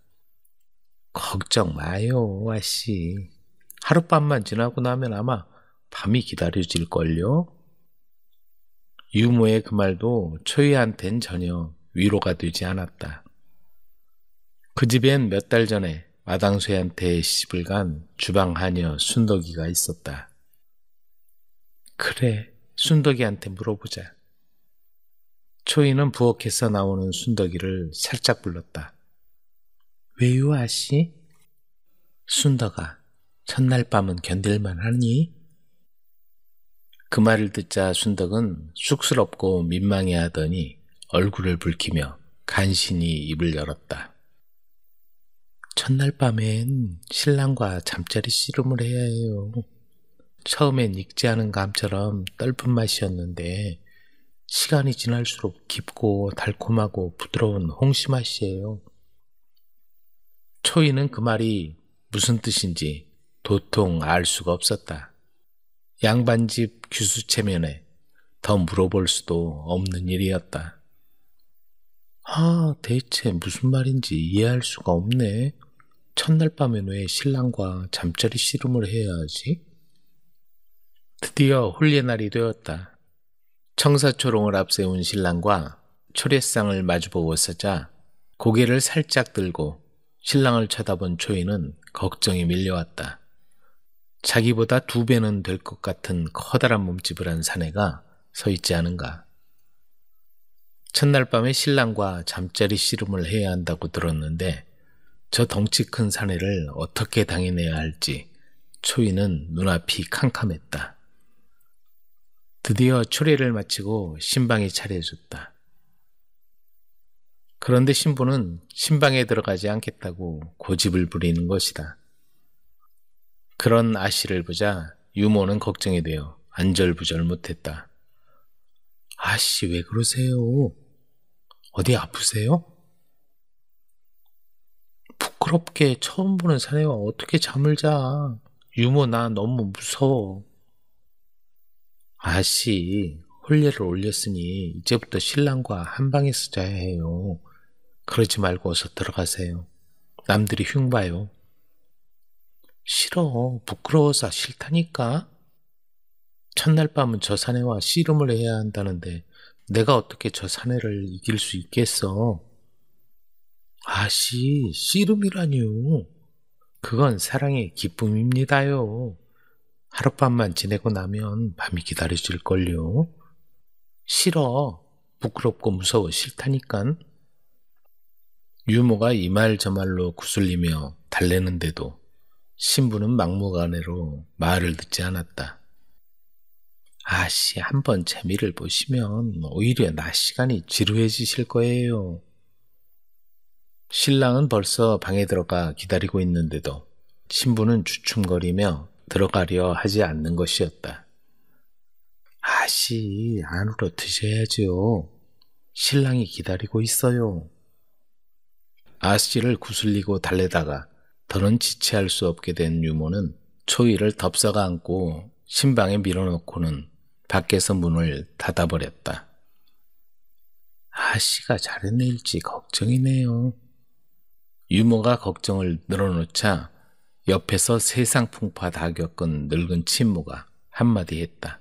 걱정 마요, 아씨. 하룻밤만 지나고 나면 아마 밤이 기다려질걸요? 유모의 그 말도 초이한텐 전혀 위로가 되지 않았다. 그 집엔 몇 달 전에 마당쇠한테 시집을 간 주방 하녀 순덕이가 있었다. 그래, 순덕이한테 물어보자. 초이는 부엌에서 나오는 순덕이를 살짝 불렀다. 왜요, 아씨? 순덕아, 첫날 밤은 견딜만 하니? 그 말을 듣자 순덕은 쑥스럽고 민망해하더니 얼굴을 붉히며 간신히 입을 열었다. 첫날 밤엔 신랑과 잠자리 씨름을 해야 해요. 처음엔 익지 않은 감처럼 떫은 맛이었는데 시간이 지날수록 깊고 달콤하고 부드러운 홍시 맛이에요. 초이는 그 말이 무슨 뜻인지 도통 알 수가 없었다. 양반집 규수체면에 더 물어볼 수도 없는 일이었다. 대체 무슨 말인지 이해할 수가 없네. 첫날 밤엔 왜 신랑과 잠자리 씨름을 해야 하지? 드디어 혼례 날이 되었다. 청사초롱을 앞세운 신랑과 초례상을 마주보고 서자 고개를 살짝 들고 신랑을 쳐다본 초이는 걱정이 밀려왔다. 자기보다 2배는 될 것 같은 커다란 몸집을 한 사내가 서 있지 않은가. 첫날 밤에 신랑과 잠자리 씨름을 해야 한다고 들었는데 저 덩치 큰 사내를 어떻게 당해내야 할지 초이는 눈앞이 캄캄했다. 드디어 초례를 마치고 신방이 차려졌다. 그런데 신부는 신방에 들어가지 않겠다고 고집을 부리는 것이다. 그런 아씨를 보자 유모는 걱정이 되어 안절부절 못했다. 아씨 왜 그러세요? 어디 아프세요? 부끄럽게 처음 보는 사내와 어떻게 잠을 자. 유모 나 너무 무서워. 아씨 혼례를 올렸으니 이제부터 신랑과 한 방에서 자야 해요. 그러지 말고 어서 들어가세요. 남들이 흉 봐요. 싫어. 부끄러워서 싫다니까. 첫날 밤은 저 사내와 씨름을 해야 한다는데 내가 어떻게 저 사내를 이길 수 있겠어. 아씨 씨름이라뇨. 그건 사랑의 기쁨입니다요. 하룻밤만 지내고 나면 밤이 기다려줄걸요. 싫어. 부끄럽고 무서워 싫다니깐. 유모가 이 말 저 말로 구슬리며 달래는데도 신부는 막무가내로 말을 듣지 않았다. 아씨 한번 재미를 보시면 오히려 낮 시간이 지루해지실 거예요. 신랑은 벌써 방에 들어가 기다리고 있는데도 신부는 주춤거리며 들어가려 하지 않는 것이었다. 아씨 안으로 드셔야죠. 신랑이 기다리고 있어요. 아씨를 구슬리고 달래다가 더는 지체할 수 없게 된 유모는 초이를 덥석 안고 신방에 밀어넣고는 밖에서 문을 닫아버렸다. 아씨가 잘해낼지 걱정이네요. 유모가 걱정을 늘어놓자 옆에서 세상 풍파 다 겪은 늙은 친모가 한마디 했다.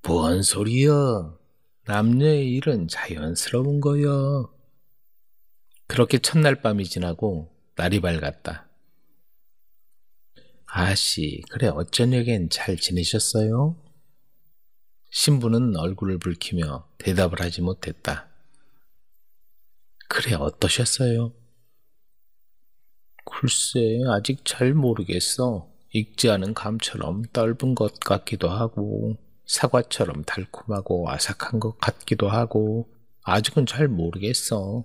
뭔 소리여. 남녀의 일은 자연스러운 거여. 그렇게 첫날 밤이 지나고 날이 밝았다. 아씨, 그래 어쩌냐겐 잘 지내셨어요? 신부는 얼굴을 붉히며 대답을 하지 못했다. 그래 어떠셨어요? 글쎄 아직 잘 모르겠어. 익지 않은 감처럼 떫은 것 같기도 하고 사과처럼 달콤하고 아삭한 것 같기도 하고 아직은 잘 모르겠어.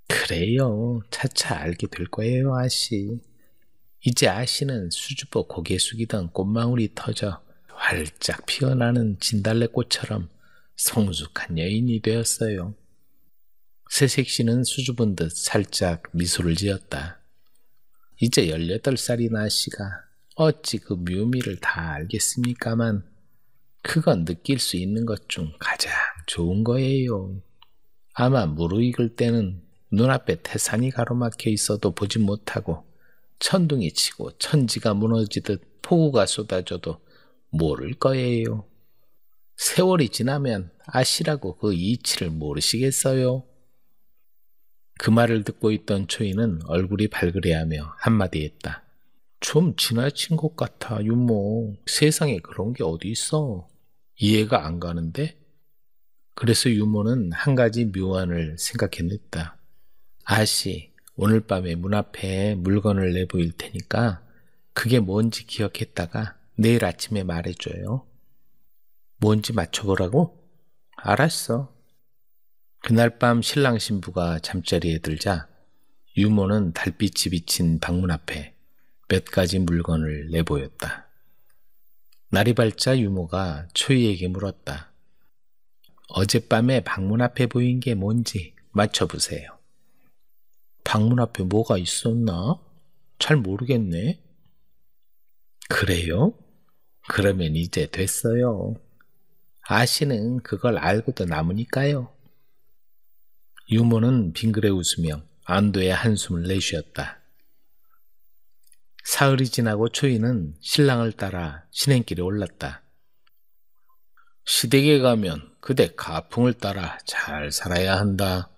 그래요. 차차 알게 될 거예요, 아씨. 이제 아씨는 수줍어 고개 숙이던 꽃망울이 터져 활짝 피어나는 진달래꽃처럼 성숙한 여인이 되었어요. 새색시는 수줍은 듯 살짝 미소를 지었다. 이제 18살인 아씨가 어찌 그 묘미를 다 알겠습니까만 그건 느낄 수 있는 것 중 가장 좋은 거예요. 아마 무르익을 때는 눈앞에 태산이 가로막혀 있어도 보지 못하고 천둥이 치고 천지가 무너지듯 폭우가 쏟아져도 모를 거예요. 세월이 지나면 아시라고 그 이치를 모르시겠어요? 그 말을 듣고 있던 초이는 얼굴이 발그레하며 한마디 했다. 좀 지나친 것 같아, 유모. 세상에 그런 게 어디 있어. 이해가 안 가는데? 그래서 유모는 한 가지 묘안을 생각해냈다. 아씨, 오늘 밤에 문 앞에 물건을 내보일 테니까 그게 뭔지 기억했다가 내일 아침에 말해줘요. 뭔지 맞춰보라고? 알았어. 그날 밤 신랑 신부가 잠자리에 들자 유모는 달빛이 비친 방문 앞에 몇 가지 물건을 내보였다. 날이 밝자 유모가 초이에게 물었다. 어젯밤에 방문 앞에 보인 게 뭔지 맞춰보세요. 방문 앞에 뭐가 있었나? 잘 모르겠네. 그래요? 그러면 이제 됐어요. 아씨는 그걸 알고도 남으니까요. 유모는 빙그레 웃으며 안도의 한숨을 내쉬었다. 사흘이 지나고 초이는 신랑을 따라 신행길에 올랐다. 시댁에 가면 그대 가풍을 따라 잘 살아야 한다.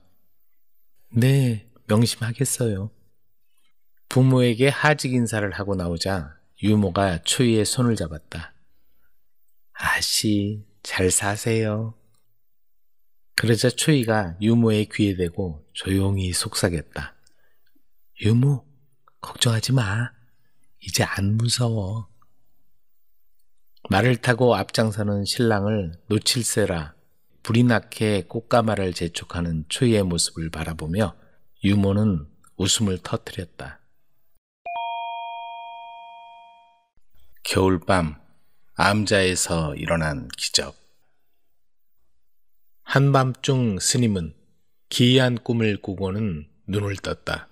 네, 명심하겠어요. 부모에게 하직 인사를 하고 나오자 유모가 초이의 손을 잡았다. 아씨, 잘 사세요. 그러자 초이가 유모의 귀에 대고 조용히 속삭였다. 유모, 걱정하지 마. 이제 안 무서워. 말을 타고 앞장서는 신랑을 놓칠세라 불이 나게 꽃가마를 재촉하는 초이의 모습을 바라보며 유모는 웃음을 터뜨렸다. 겨울밤, 암자에서 일어난 기적. 한밤중 스님은 기이한 꿈을 꾸고는 눈을 떴다.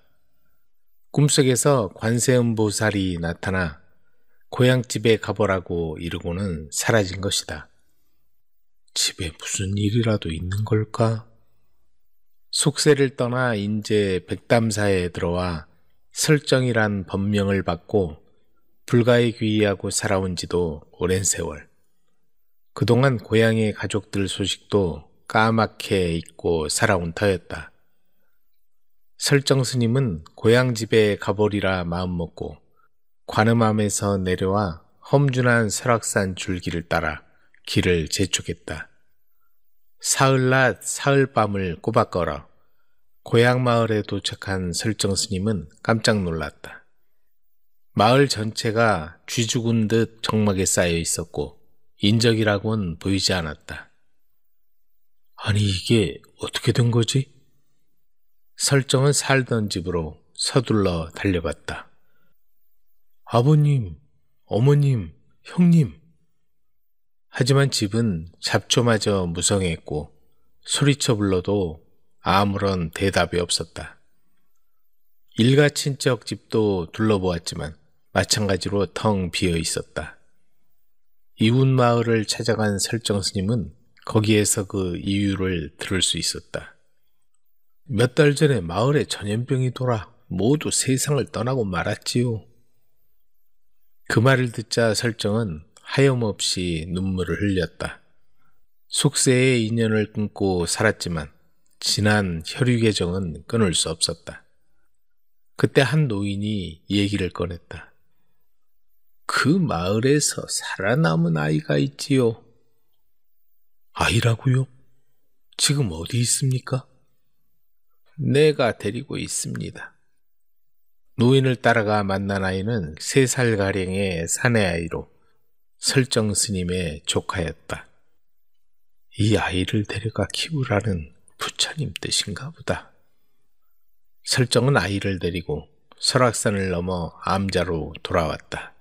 꿈속에서 관세음보살이 나타나 고향집에 가보라고 이르고는 사라진 것이다. 집에 무슨 일이라도 있는 걸까? 숙세를 떠나 인제 백담사에 들어와 설정이란 법명을 받고 불가에 귀의하고 살아온 지도 오랜 세월. 그동안 고향의 가족들 소식도 까맣게 잊고 살아온 터였다. 설정 스님은 고향 집에 가보리라 마음먹고 관음암에서 내려와 험준한 설악산 줄기를 따라 길을 재촉했다. 사흘낮 사흘밤을 꼬박 걸어 고향 마을에 도착한 설정 스님은 깜짝 놀랐다. 마을 전체가 쥐 죽은 듯 적막에 쌓여 있었고 인적이라고는 보이지 않았다. 아니 이게 어떻게 된 거지? 설정은 살던 집으로 서둘러 달려갔다. 아버님, 어머님, 형님. 하지만 집은 잡초마저 무성했고 소리쳐 불러도 아무런 대답이 없었다. 일가 친척 집도 둘러보았지만 마찬가지로 텅 비어 있었다. 이웃 마을을 찾아간 설정 스님은 거기에서 그 이유를 들을 수 있었다. 몇 달 전에 마을에 전염병이 돌아 모두 세상을 떠나고 말았지요. 그 말을 듣자 설정은 하염없이 눈물을 흘렸다. 숙세의 인연을 끊고 살았지만 진한 혈육의 정은 끊을 수 없었다. 그때 한 노인이 얘기를 꺼냈다. 그 마을에서 살아남은 아이가 있지요. 아이라고요? 지금 어디 있습니까? 내가 데리고 있습니다. 노인을 따라가 만난 아이는 3살가량의 사내아이로 설정 스님의 조카였다. 이 아이를 데려가 키우라는 부처님 뜻인가 보다. 설정은 아이를 데리고 설악산을 넘어 암자로 돌아왔다.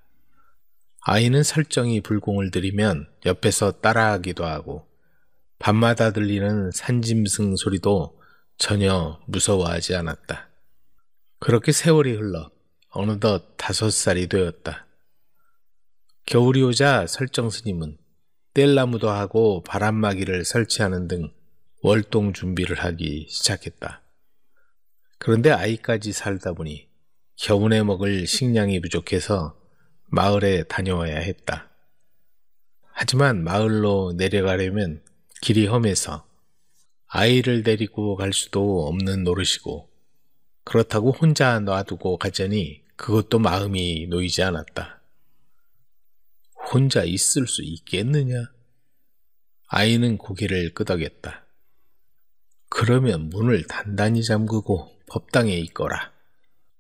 아이는 설정이 불공을 들이면 옆에서 따라하기도 하고 밤마다 들리는 산짐승 소리도 전혀 무서워하지 않았다. 그렇게 세월이 흘러 어느덧 5살이 되었다. 겨울이 오자 설정 스님은 뗄나무도 하고 바람막이를 설치하는 등 월동 준비를 하기 시작했다. 그런데 아이까지 살다 보니 겨우내 먹을 식량이 부족해서 마을에 다녀와야 했다. 하지만 마을로 내려가려면 길이 험해서 아이를 데리고 갈 수도 없는 노릇이고 그렇다고 혼자 놔두고 가자니 그것도 마음이 놓이지 않았다. 혼자 있을 수 있겠느냐? 아이는 고개를 끄덕였다. 그러면 문을 단단히 잠그고 법당에 있거라.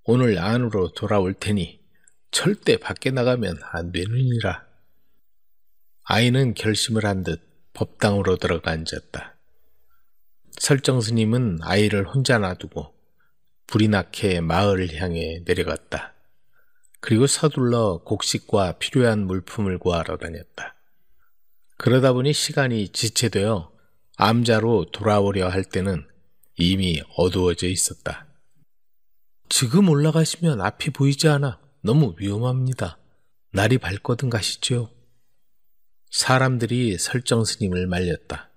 오늘 안으로 돌아올 테니 절대 밖에 나가면 안 되느니라. 아이는 결심을 한 듯 법당으로 들어가 앉았다. 설정 스님은 아이를 혼자 놔두고 불이 나게 마을을 향해 내려갔다. 그리고 서둘러 곡식과 필요한 물품을 구하러 다녔다. 그러다 보니 시간이 지체되어 암자로 돌아오려 할 때는 이미 어두워져 있었다. 지금 올라가시면 앞이 보이지 않아 너무 위험합니다. 날이 밝거든 가시죠. 사람들이 설정 스님을 말렸다.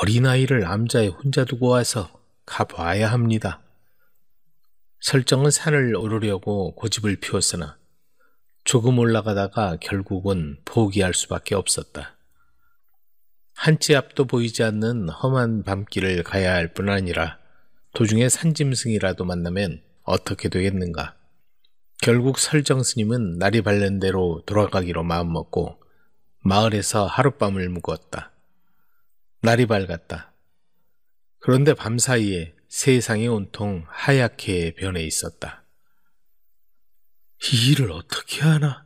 어린아이를 암자에 혼자 두고 와서 가봐야 합니다. 설정은 산을 오르려고 고집을 피웠으나 조금 올라가다가 결국은 포기할 수밖에 없었다. 한 치 앞도 보이지 않는 험한 밤길을 가야 할 뿐 아니라 도중에 산짐승이라도 만나면 어떻게 되겠는가. 결국 설정 스님은 날이 밝는 대로 돌아가기로 마음먹고 마을에서 하룻밤을 묵었다. 날이 밝았다. 그런데 밤사이에 세상이 온통 하얗게 변해 있었다. 이 일을 어떻게 하나?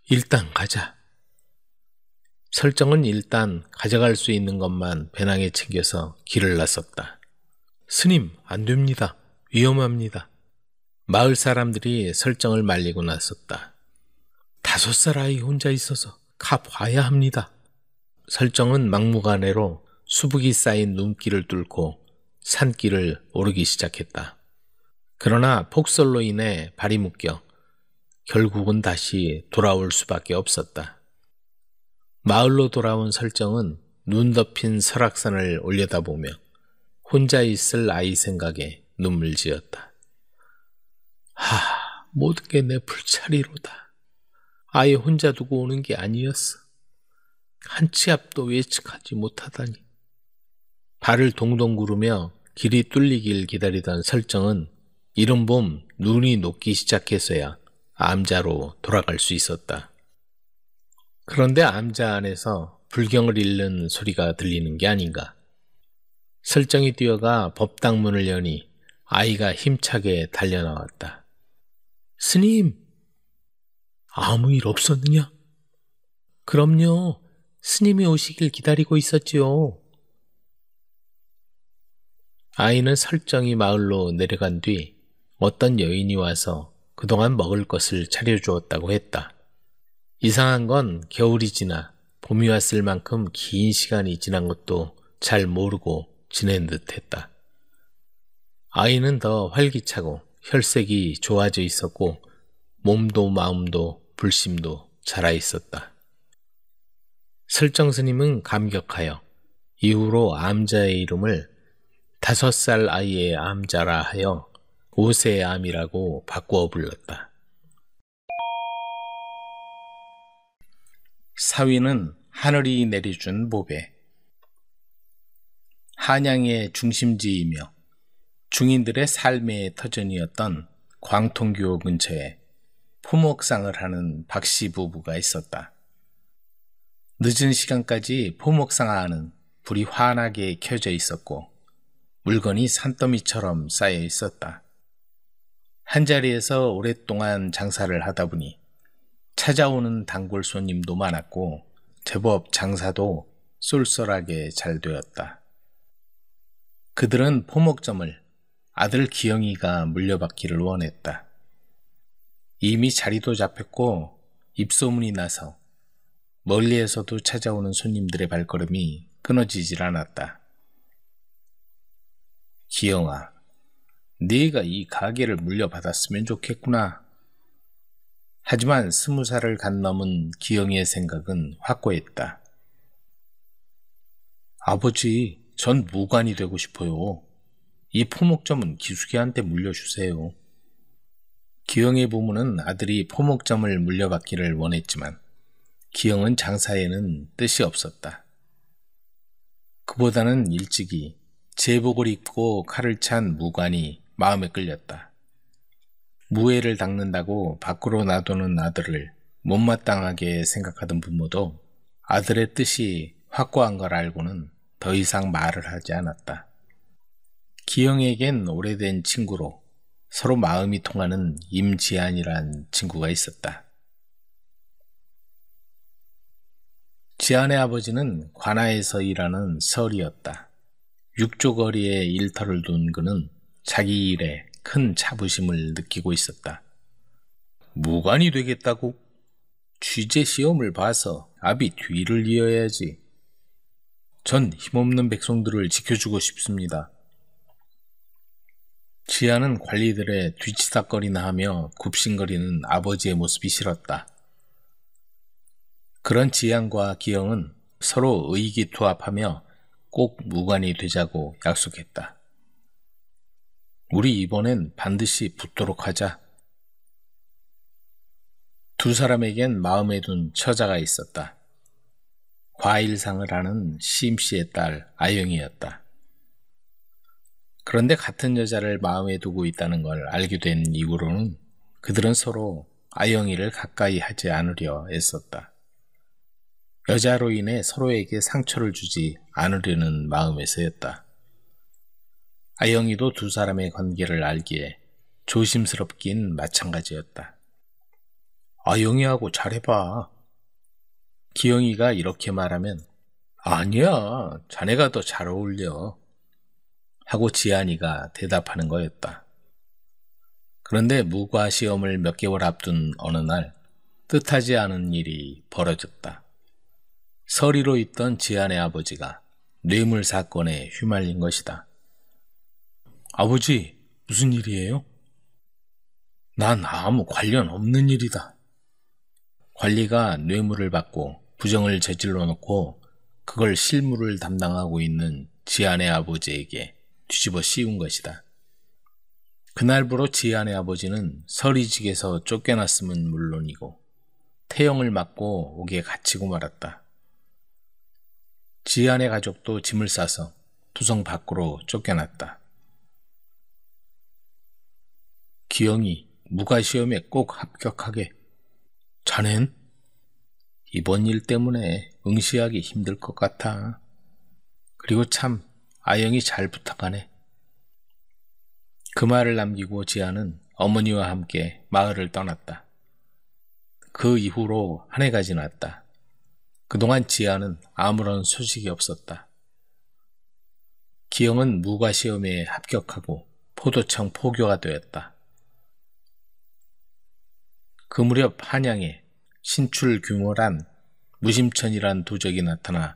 일단 가자. 설정은 일단 가져갈 수 있는 것만 배낭에 챙겨서 길을 나섰다. 스님, 안 됩니다. 위험합니다. 마을 사람들이 설정을 말리고 나섰다. 5살 아이 혼자 있어서 가봐야 합니다. 설정은 막무가내로 수북이 쌓인 눈길을 뚫고 산길을 오르기 시작했다. 그러나 폭설로 인해 발이 묶여 결국은 다시 돌아올 수밖에 없었다. 마을로 돌아온 설정은 눈 덮인 설악산을 올려다보며 혼자 있을 아이 생각에 눈물 지었다. 모든 게 내 불찰이로다. 아예 혼자 두고 오는 게 아니었어. 한 치 앞도 예측하지 못하다니. 발을 동동 구르며 길이 뚫리길 기다리던 설정은 이른 봄 눈이 녹기 시작해서야 암자로 돌아갈 수 있었다. 그런데 암자 안에서 불경을 잃는 소리가 들리는 게 아닌가. 설정이 뛰어가 법당문을 여니 아이가 힘차게 달려나왔다. 스님, 아무 일 없었느냐? 그럼요, 스님이 오시길 기다리고 있었지요. 아이는 설정이 마을로 내려간 뒤 어떤 여인이 와서 그동안 먹을 것을 차려주었다고 했다. 이상한 건 겨울이 지나 봄이 왔을 만큼 긴 시간이 지난 것도 잘 모르고 지낸 듯 했다. 아이는 더 활기차고 혈색이 좋아져 있었고 몸도 마음도 불심도 자라 있었다. 설정 스님은 감격하여 이후로 암자의 이름을 5살 아이의 암자라 하여 5세의 암이라고 바꾸어 불렀다. 사위는 하늘이 내려준 보배. 한양의 중심지이며 중인들의 삶의 터전이었던 광통교 근처에 포목상을 하는 박씨 부부가 있었다. 늦은 시간까지 포목상 안은 불이 환하게 켜져 있었고 물건이 산더미처럼 쌓여 있었다. 한자리에서 오랫동안 장사를 하다 보니 찾아오는 단골 손님도 많았고 제법 장사도 쏠쏠하게 잘 되었다. 그들은 포목점을 아들 기영이가 물려받기를 원했다. 이미 자리도 잡혔고 입소문이 나서 멀리에서도 찾아오는 손님들의 발걸음이 끊어지질 않았다. 기영아, 네가 이 가게를 물려받았으면 좋겠구나. 하지만 20살을 간 넘은 기영이의 생각은 확고했다. 아버지, 전 무관이 되고 싶어요. 이 포목점은 기숙이한테 물려주세요. 기영의 부모는 아들이 포목점을 물려받기를 원했지만 기영은 장사에는 뜻이 없었다. 그보다는 일찍이 제복을 입고 칼을 찬 무관이 마음에 끌렸다. 무예를 닦는다고 밖으로 놔두는 아들을 못마땅하게 생각하던 부모도 아들의 뜻이 확고한 걸 알고는 더 이상 말을 하지 않았다. 기영에겐 오래된 친구로 서로 마음이 통하는 임지안이란 친구가 있었다. 지안의 아버지는 관아에서 일하는 설이었다. 육조거리에 일터를 둔 그는 자기 일에 큰 자부심을 느끼고 있었다. 무관이 되겠다고? 취재 시험을 봐서 앞이 뒤를 이어야지. 전 힘없는 백성들을 지켜주고 싶습니다. 지아는 관리들의 뒤치다거리나 하며 굽신거리는 아버지의 모습이 싫었다. 그런 지안과 기영은 서로 의기투합하며 꼭 무관이 되자고 약속했다. 우리 이번엔 반드시 붙도록 하자. 두 사람에겐 마음에 둔 처자가 있었다. 과일상을 하는 시임씨의 딸 아영이었다. 그런데 같은 여자를 마음에 두고 있다는 걸 알게 된 이후로는 그들은 서로 아영이를 가까이 하지 않으려 애썼다. 여자로 인해 서로에게 상처를 주지 않으려는 마음에서였다. 아영이도 두 사람의 관계를 알기에 조심스럽긴 마찬가지였다. 아영이하고 잘해봐. 기영이가 이렇게 말하면 아니야, 자네가 더 잘 어울려 하고 지안이가 대답하는 거였다. 그런데 무과 시험을 몇 개월 앞둔 어느 날 뜻하지 않은 일이 벌어졌다. 서리로 있던 지안의 아버지가 뇌물 사건에 휘말린 것이다. 아버지, 무슨 일이에요? 난 아무 관련 없는 일이다. 관리가 뇌물을 받고 부정을 저질러 놓고 그걸 실무를 담당하고 있는 지안의 아버지에게 뒤집어 씌운 것이다. 그날부로 지안의 아버지는 서리직에서 쫓겨났음은 물론이고 태형을 맞고 옥에 갇히고 말았다. 지안의 가족도 짐을 싸서 도성 밖으로 쫓겨났다. 기영이 무과시험에 꼭 합격하게. 자넨? 이번 일 때문에 응시하기 힘들 것 같아. 그리고 참 아영이 잘 부탁하네. 그 말을 남기고 지아는 어머니와 함께 마을을 떠났다. 그 이후로 한 해가 지났다. 그동안 지아는 아무런 소식이 없었다. 기영은 무과시험에 합격하고 포도청 포교가 되었다. 그 무렵 한양에 신출규모란 무심천이란 도적이 나타나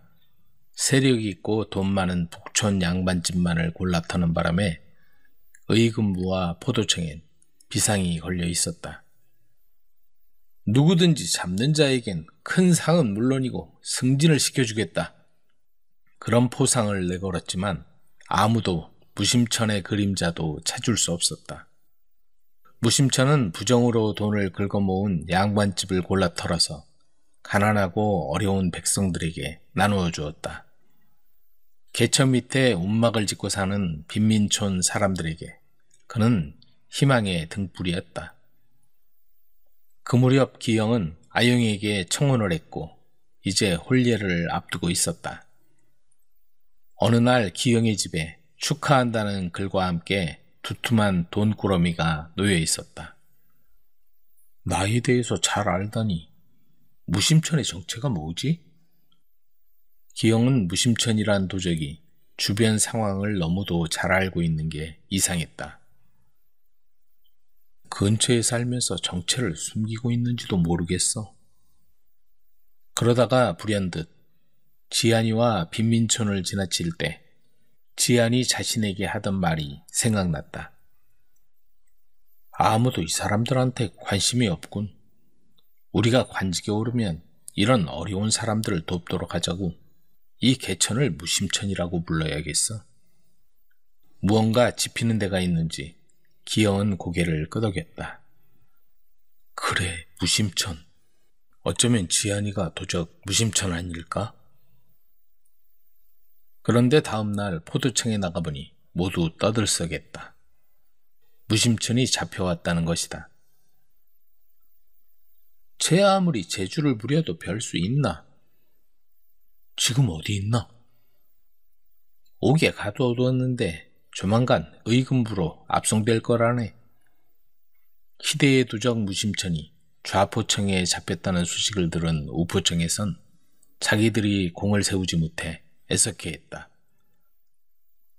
세력 있고 돈 많은 북촌 양반집만을 골라 터는 바람에 의금부와 포도청엔 비상이 걸려 있었다. 누구든지 잡는 자에겐 큰 상은 물론이고 승진을 시켜주겠다. 그런 포상을 내걸었지만 아무도 무심천의 그림자도 찾을 수 없었다. 무심천은 부정으로 돈을 긁어모은 양반집을 골라 털어서 가난하고 어려운 백성들에게 나누어 주었다. 개천 밑에 움막을 짓고 사는 빈민촌 사람들에게 그는 희망의 등불이었다. 그 무렵 기영은 아영에게 청혼을 했고 이제 혼례를 앞두고 있었다. 어느 날 기영의 집에 축하한다는 글과 함께 두툼한 돈꾸러미가 놓여 있었다. 나에 대해서 잘 알다니 무심천의 정체가 뭐지? 기영은 무심천이란 도적이 주변 상황을 너무도 잘 알고 있는 게 이상했다. 근처에 살면서 정체를 숨기고 있는지도 모르겠어. 그러다가 불현듯 지안이와 빈민촌을 지나칠 때 지안이 자신에게 하던 말이 생각났다. 아무도 이 사람들한테 관심이 없군. 우리가 관직에 오르면 이런 어려운 사람들을 돕도록 하자고. 이 개천을 무심천이라고 불러야겠어. 무언가 짚히는 데가 있는지 기영은 고개를 끄덕였다. 그래, 무심천. 어쩌면 지안이가 도적 무심천 아닐까? 그런데 다음날 포도청에 나가보니 모두 떠들썩했다. 무심천이 잡혀왔다는 것이다. 쟤 아무리 재주를 부려도 별 수 있나? 지금 어디 있나? 옥에 가둬두었는데 조만간 의금부로 압송될 거라네. 희대의 도적 무심천이 좌포청에 잡혔다는 소식을 들은 우포청에선 자기들이 공을 세우지 못해 애석해했다.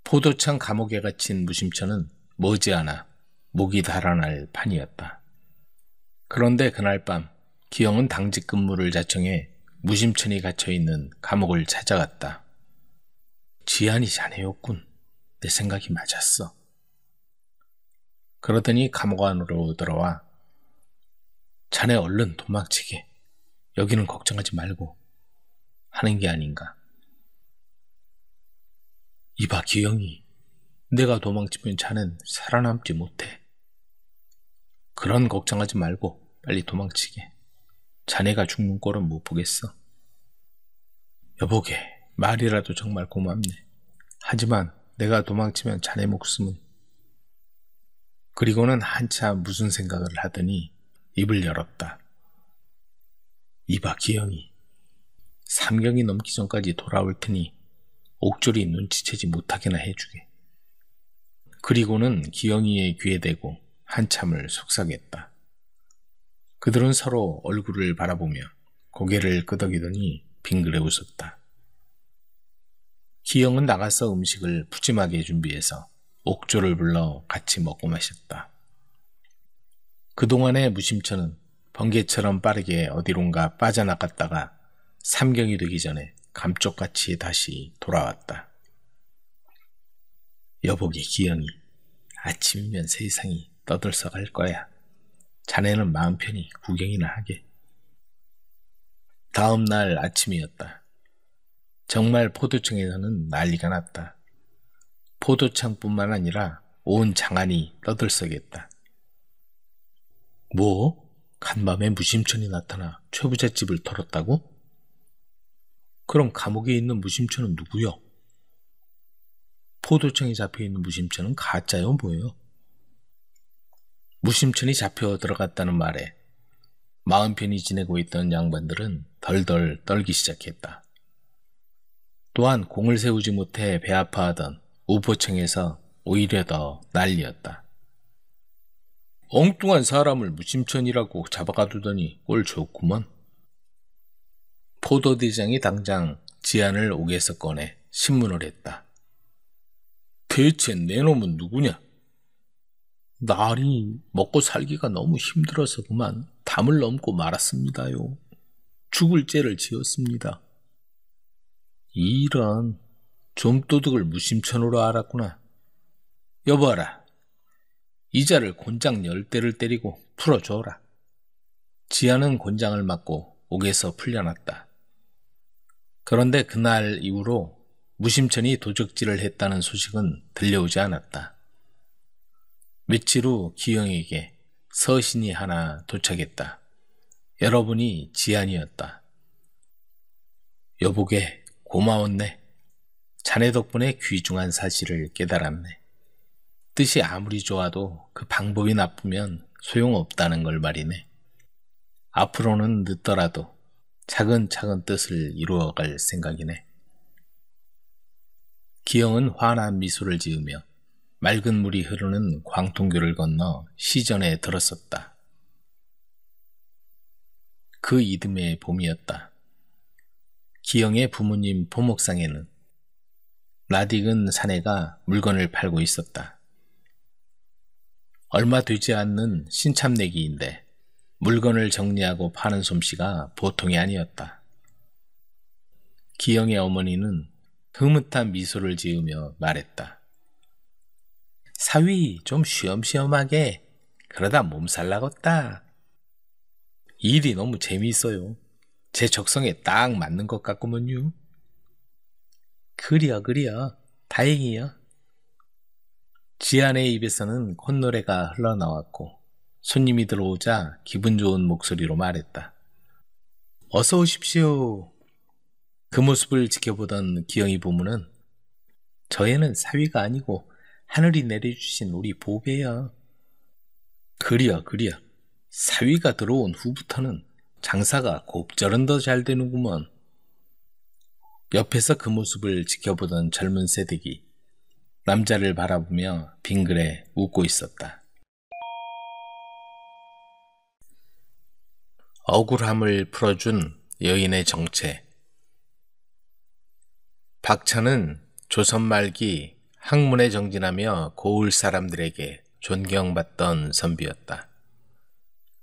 포도청 감옥에 갇힌 무심천은 머지않아 목이 달아날 판이었다. 그런데 그날 밤 기영은 당직 근무를 자청해 무심천이 갇혀있는 감옥을 찾아갔다. 지안이 자네였군. 내 생각이 맞았어. 그러더니 감옥 안으로 들어와 자네 얼른 도망치게. 여기는 걱정하지 말고 하는 게 아닌가. 이봐 기영이, 내가 도망치면 자넨 살아남지 못해. 그런 걱정하지 말고 빨리 도망치게. 자네가 죽는 꼴은 못 보겠어. 여보게, 말이라도 정말 고맙네. 하지만 내가 도망치면 자네 목숨은. 그리고는 한참 무슨 생각을 하더니 입을 열었다. 이봐 기영이, 3경이 넘기 전까지 돌아올 테니 옥졸이 눈치채지 못하게나 해주게. 그리고는 기영이의 귀에 대고 한참을 속삭였다. 그들은 서로 얼굴을 바라보며 고개를 끄덕이더니 빙그레 웃었다. 기영은 나가서 음식을 푸짐하게 준비해서 옥졸을 불러 같이 먹고 마셨다. 그동안의 무심천은 번개처럼 빠르게 어디론가 빠져나갔다가 3경이 되기 전에 감쪽같이 다시 돌아왔다. 여보게 기영이, 아침이면 세상이 떠들썩할 거야. 자네는 마음 편히 구경이나 하게. 다음 날 아침이었다. 정말 포도청에서는 난리가 났다. 포도청뿐만 아니라 온 장안이 떠들썩했다. 뭐? 간밤에 무심천이 나타나 최부잣집을 털었다고? 그럼 감옥에 있는 무심천은 누구요? 포도청에 잡혀있는 무심천은 가짜요 뭐예요? 무심천이 잡혀 들어갔다는 말에 마음 편히 지내고 있던 양반들은 덜덜 떨기 시작했다. 또한 공을 세우지 못해 배 아파하던 우포청에서 오히려 더 난리였다. 엉뚱한 사람을 무심천이라고 잡아가두더니 꼴 좋구먼. 포도대장이 당장 지안을 옥에서 꺼내 신문을 했다. 대체 내 놈은 누구냐? 날이 먹고 살기가 너무 힘들어서 그만 담을 넘고 말았습니다요. 죽을 죄를 지었습니다. 이런 좀도둑을 무심천으로 알았구나. 여보아라, 이자를 곤장 10대를 때리고 풀어줘라. 지안은 곤장을 맞고 옥에서 풀려났다. 그런데 그날 이후로 무심천이 도적질을 했다는 소식은 들려오지 않았다. 며칠 후 기영에게 서신이 하나 도착했다. 여러분이 지안이었다. 여보게 고마웠네. 자네 덕분에 귀중한 사실을 깨달았네. 뜻이 아무리 좋아도 그 방법이 나쁘면 소용없다는 걸 말이네. 앞으로는 늦더라도 차근차근 뜻을 이루어갈 생각이네. 기영은 환한 미소를 지으며 맑은 물이 흐르는 광통교를 건너 시전에 들었었다. 그 이듬해 봄이었다. 기영의 부모님 보목상에는 낯익은 사내가 물건을 팔고 있었다. 얼마 되지 않는 신참내기인데 물건을 정리하고 파는 솜씨가 보통이 아니었다. 기영의 어머니는 흐뭇한 미소를 지으며 말했다. 사위 좀 쉬엄쉬엄하게, 그러다 몸살 나겄다. 일이 너무 재미있어요. 제 적성에 딱 맞는 것 같구먼요. 그려 다행이여. 지안의 입에서는 콧노래가 흘러나왔고 손님이 들어오자 기분 좋은 목소리로 말했다. 어서 오십시오. 그 모습을 지켜보던 기영이 부모는 저 애는 사위가 아니고 하늘이 내려주신 우리 보배야. 그려 사위가 들어온 후부터는 장사가 곱절은 더 잘 되는구먼. 옆에서 그 모습을 지켜보던 젊은 새댁이 남자를 바라보며 빙그레 웃고 있었다. 억울함을 풀어준 여인의 정체. 박찬은 조선 말기 학문에 정진하며 고을 사람들에게 존경받던 선비였다.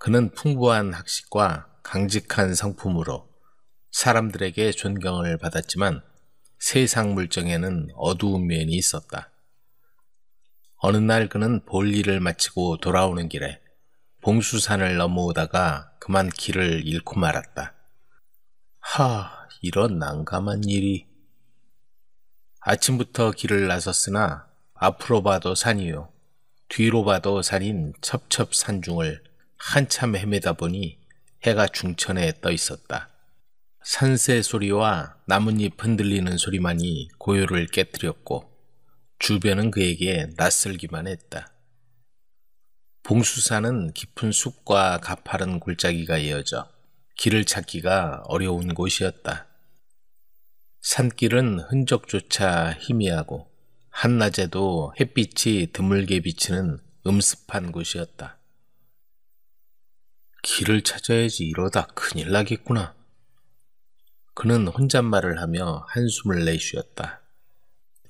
그는 풍부한 학식과 강직한 성품으로 사람들에게 존경을 받았지만 세상 물정에는 어두운 면이 있었다. 어느 날 그는 볼 일을 마치고 돌아오는 길에 봉수산을 넘어오다가 그만 길을 잃고 말았다. 이런 난감한 일이. 아침부터 길을 나섰으나 앞으로 봐도 산이요, 뒤로 봐도 산인 첩첩산중을 한참 헤매다 보니 해가 중천에 떠 있었다. 산새 소리와 나뭇잎 흔들리는 소리만이 고요를 깨뜨렸고 주변은 그에게 낯설기만 했다. 봉수산은 깊은 숲과 가파른 골짜기가 이어져 길을 찾기가 어려운 곳이었다. 산길은 흔적조차 희미하고 한낮에도 햇빛이 드물게 비치는 음습한 곳이었다. 길을 찾아야지, 이러다 큰일 나겠구나. 그는 혼잣말을 하며 한숨을 내쉬었다.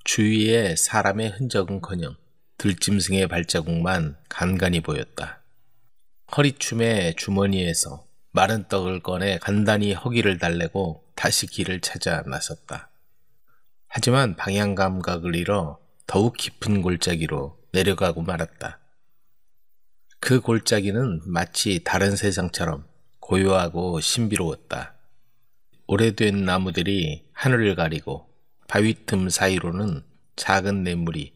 주위에 사람의 흔적은커녕 들짐승의 발자국만 간간히 보였다. 허리춤의 주머니에서 마른 떡을 꺼내 간단히 허기를 달래고 다시 길을 찾아 나섰다. 하지만 방향 감각을 잃어 더욱 깊은 골짜기로 내려가고 말았다. 그 골짜기는 마치 다른 세상처럼 고요하고 신비로웠다. 오래된 나무들이 하늘을 가리고 바위 틈 사이로는 작은 냇물이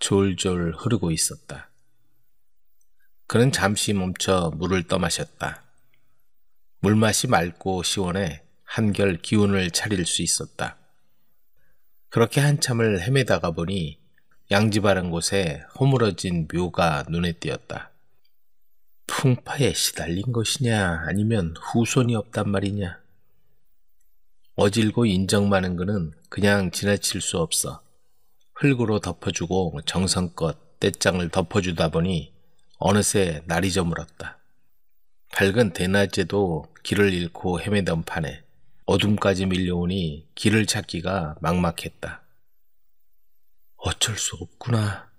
졸졸 흐르고 있었다. 그는 잠시 멈춰 물을 떠마셨다. 물맛이 맑고 시원해 한결 기운을 차릴 수 있었다. 그렇게 한참을 헤매다가 보니 양지 바른 곳에 허물어진 묘가 눈에 띄었다. 풍파에 시달린 것이냐, 아니면 후손이 없단 말이냐. 어질고 인정 많은 그는 그냥 지나칠 수 없어 흙으로 덮어주고 정성껏 떼장을 덮어주다 보니 어느새 날이 저물었다. 밝은 대낮에도 길을 잃고 헤매던 판에 어둠까지 밀려오니 길을 찾기가 막막했다. 어쩔 수 없구나.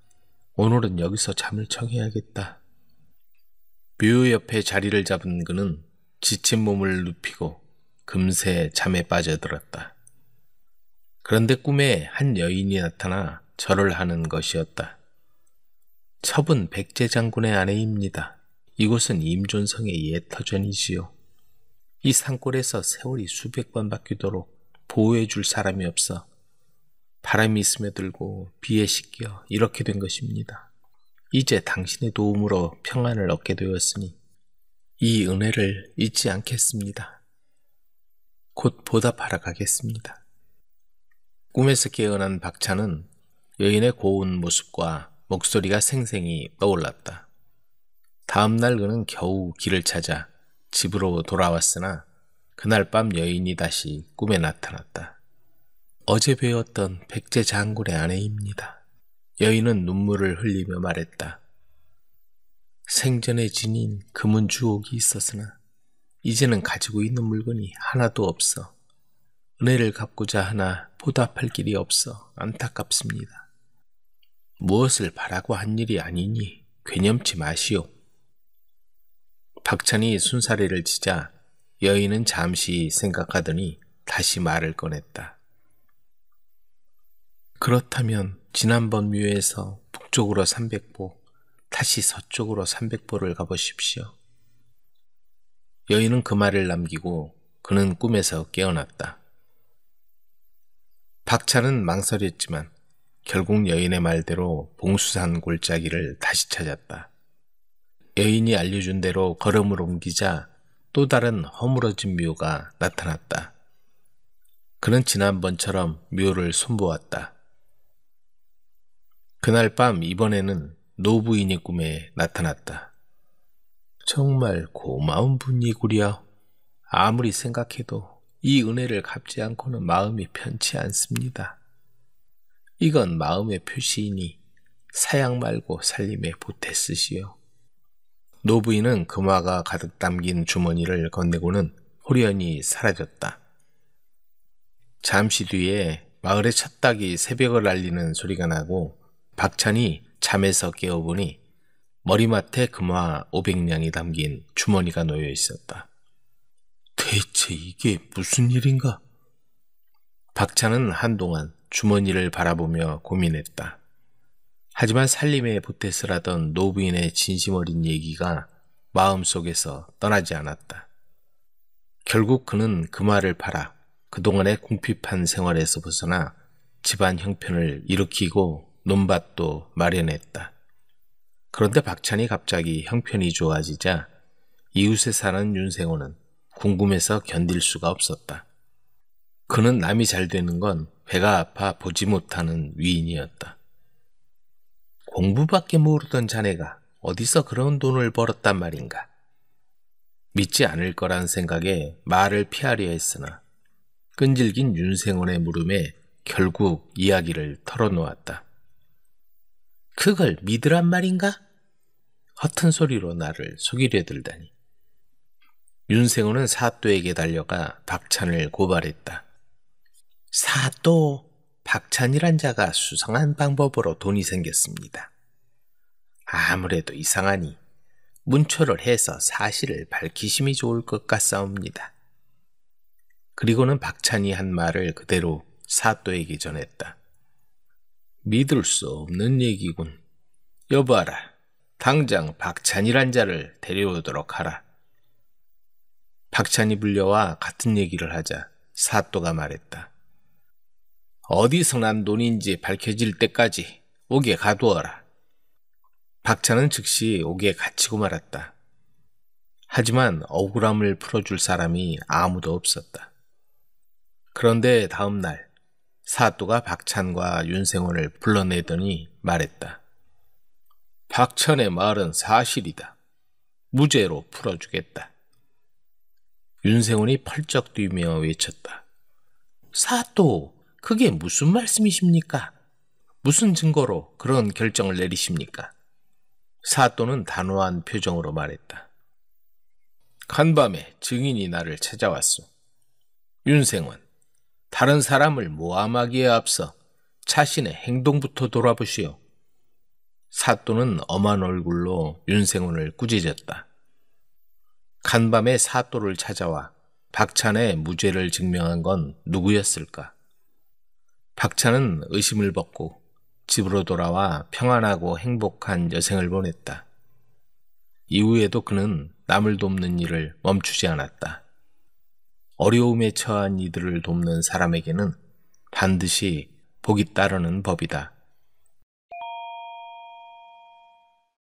오늘은 여기서 잠을 청해야겠다. 묘 옆에 자리를 잡은 그는 지친 몸을 눕히고 금세 잠에 빠져들었다. 그런데 꿈에 한 여인이 나타나 절을 하는 것이었다. 첩은 백제 장군의 아내입니다. 이곳은 임존성의 옛 터전이지요. 이 산골에서 세월이 수백 번 바뀌도록 보호해 줄 사람이 없어 바람이 스며들고 비에 씻겨 이렇게 된 것입니다. 이제 당신의 도움으로 평안을 얻게 되었으니 이 은혜를 잊지 않겠습니다. 곧 보답하러 가겠습니다. 꿈에서 깨어난 박찬은 여인의 고운 모습과 목소리가 생생히 떠올랐다. 다음 날 그는 겨우 길을 찾아 집으로 돌아왔으나 그날 밤 여인이 다시 꿈에 나타났다. 어제 뵈었던 백제 장군의 아내입니다. 여인은 눈물을 흘리며 말했다. 생전에 지닌 금은 주옥이 있었으나 이제는 가지고 있는 물건이 하나도 없어 은혜를 갚고자 하나 보답할 길이 없어 안타깝습니다. 무엇을 바라고 한 일이 아니니 괴념치 마시오. 박찬이 순사리를 치자 여인은 잠시 생각하더니 다시 말을 꺼냈다. 그렇다면 지난번 묘에서 북쪽으로 300보, 다시 서쪽으로 300보를 가보십시오. 여인은 그 말을 남기고 그는 꿈에서 깨어났다. 박찬은 망설였지만 결국 여인의 말대로 봉수산 골짜기를 다시 찾았다. 여인이 알려준 대로 걸음을 옮기자 또 다른 허물어진 묘가 나타났다. 그는 지난번처럼 묘를 손보았다. 그날 밤 이번에는 노부인이 꿈에 나타났다. 정말 고마운 분이구려. 아무리 생각해도 이 은혜를 갚지 않고는 마음이 편치 않습니다. 이건 마음의 표시이니 사양 말고 살림에 보태 쓰시오. 노부인은 금화가 가득 담긴 주머니를 건네고는 호련히 사라졌다. 잠시 뒤에 마을의 첫 닭이 새벽을 알리는 소리가 나고 박찬이 잠에서 깨어보니 머리맡에 금화 500냥이 담긴 주머니가 놓여 있었다. 대체 이게 무슨 일인가? 박찬은 한동안 주머니를 바라보며 고민했다. 하지만 살림에 보태스라던 노부인의 진심 어린 얘기가 마음속에서 떠나지 않았다. 결국 그는 금화를 팔아 그동안의 궁핍한 생활에서 벗어나 집안 형편을 일으키고 논밭도 마련했다. 그런데 박찬이 갑자기 형편이 좋아지자 이웃에 사는 윤생호는 궁금해서 견딜 수가 없었다. 그는 남이 잘 되는 건 배가 아파 보지 못하는 위인이었다. 공부밖에 모르던 자네가 어디서 그런 돈을 벌었단 말인가? 믿지 않을 거란 생각에 말을 피하려 했으나 끈질긴 윤생원의 물음에 결국 이야기를 털어놓았다. 그걸 믿으란 말인가? 허튼 소리로 나를 속이려 들다니. 윤생호는 사또에게 달려가 박찬을 고발했다. 사또, 박찬이란 자가 수상한 방법으로 돈이 생겼습니다. 아무래도 이상하니 문초를 해서 사실을 밝히심이 좋을 것 같사옵니다. 그리고는 박찬이 한 말을 그대로 사또에게 전했다. 믿을 수 없는 얘기군. 여봐라, 당장 박찬이란 자를 데려오도록 하라. 박찬이 불려와 같은 얘기를 하자 사또가 말했다. 어디서 난 돈인지 밝혀질 때까지 옥에 가두어라. 박찬은 즉시 옥에 갇히고 말았다. 하지만 억울함을 풀어줄 사람이 아무도 없었다. 그런데 다음 날 사또가 박찬과 윤생원을 불러내더니 말했다. 박찬의 말은 사실이다. 무죄로 풀어주겠다. 윤생원이 펄쩍 뛰며 외쳤다. 사또, 그게 무슨 말씀이십니까? 무슨 증거로 그런 결정을 내리십니까? 사또는 단호한 표정으로 말했다. 간밤에 증인이 나를 찾아왔소. 윤생원, 다른 사람을 모함하기에 앞서 자신의 행동부터 돌아보시오. 사또는 엄한 얼굴로 윤생원을 꾸짖었다. 간밤에 사또를 찾아와 박찬의 무죄를 증명한 건 누구였을까? 박찬은 의심을 벗고 집으로 돌아와 평안하고 행복한 여생을 보냈다. 이후에도 그는 남을 돕는 일을 멈추지 않았다. 어려움에 처한 이들을 돕는 사람에게는 반드시 복이 따르는 법이다.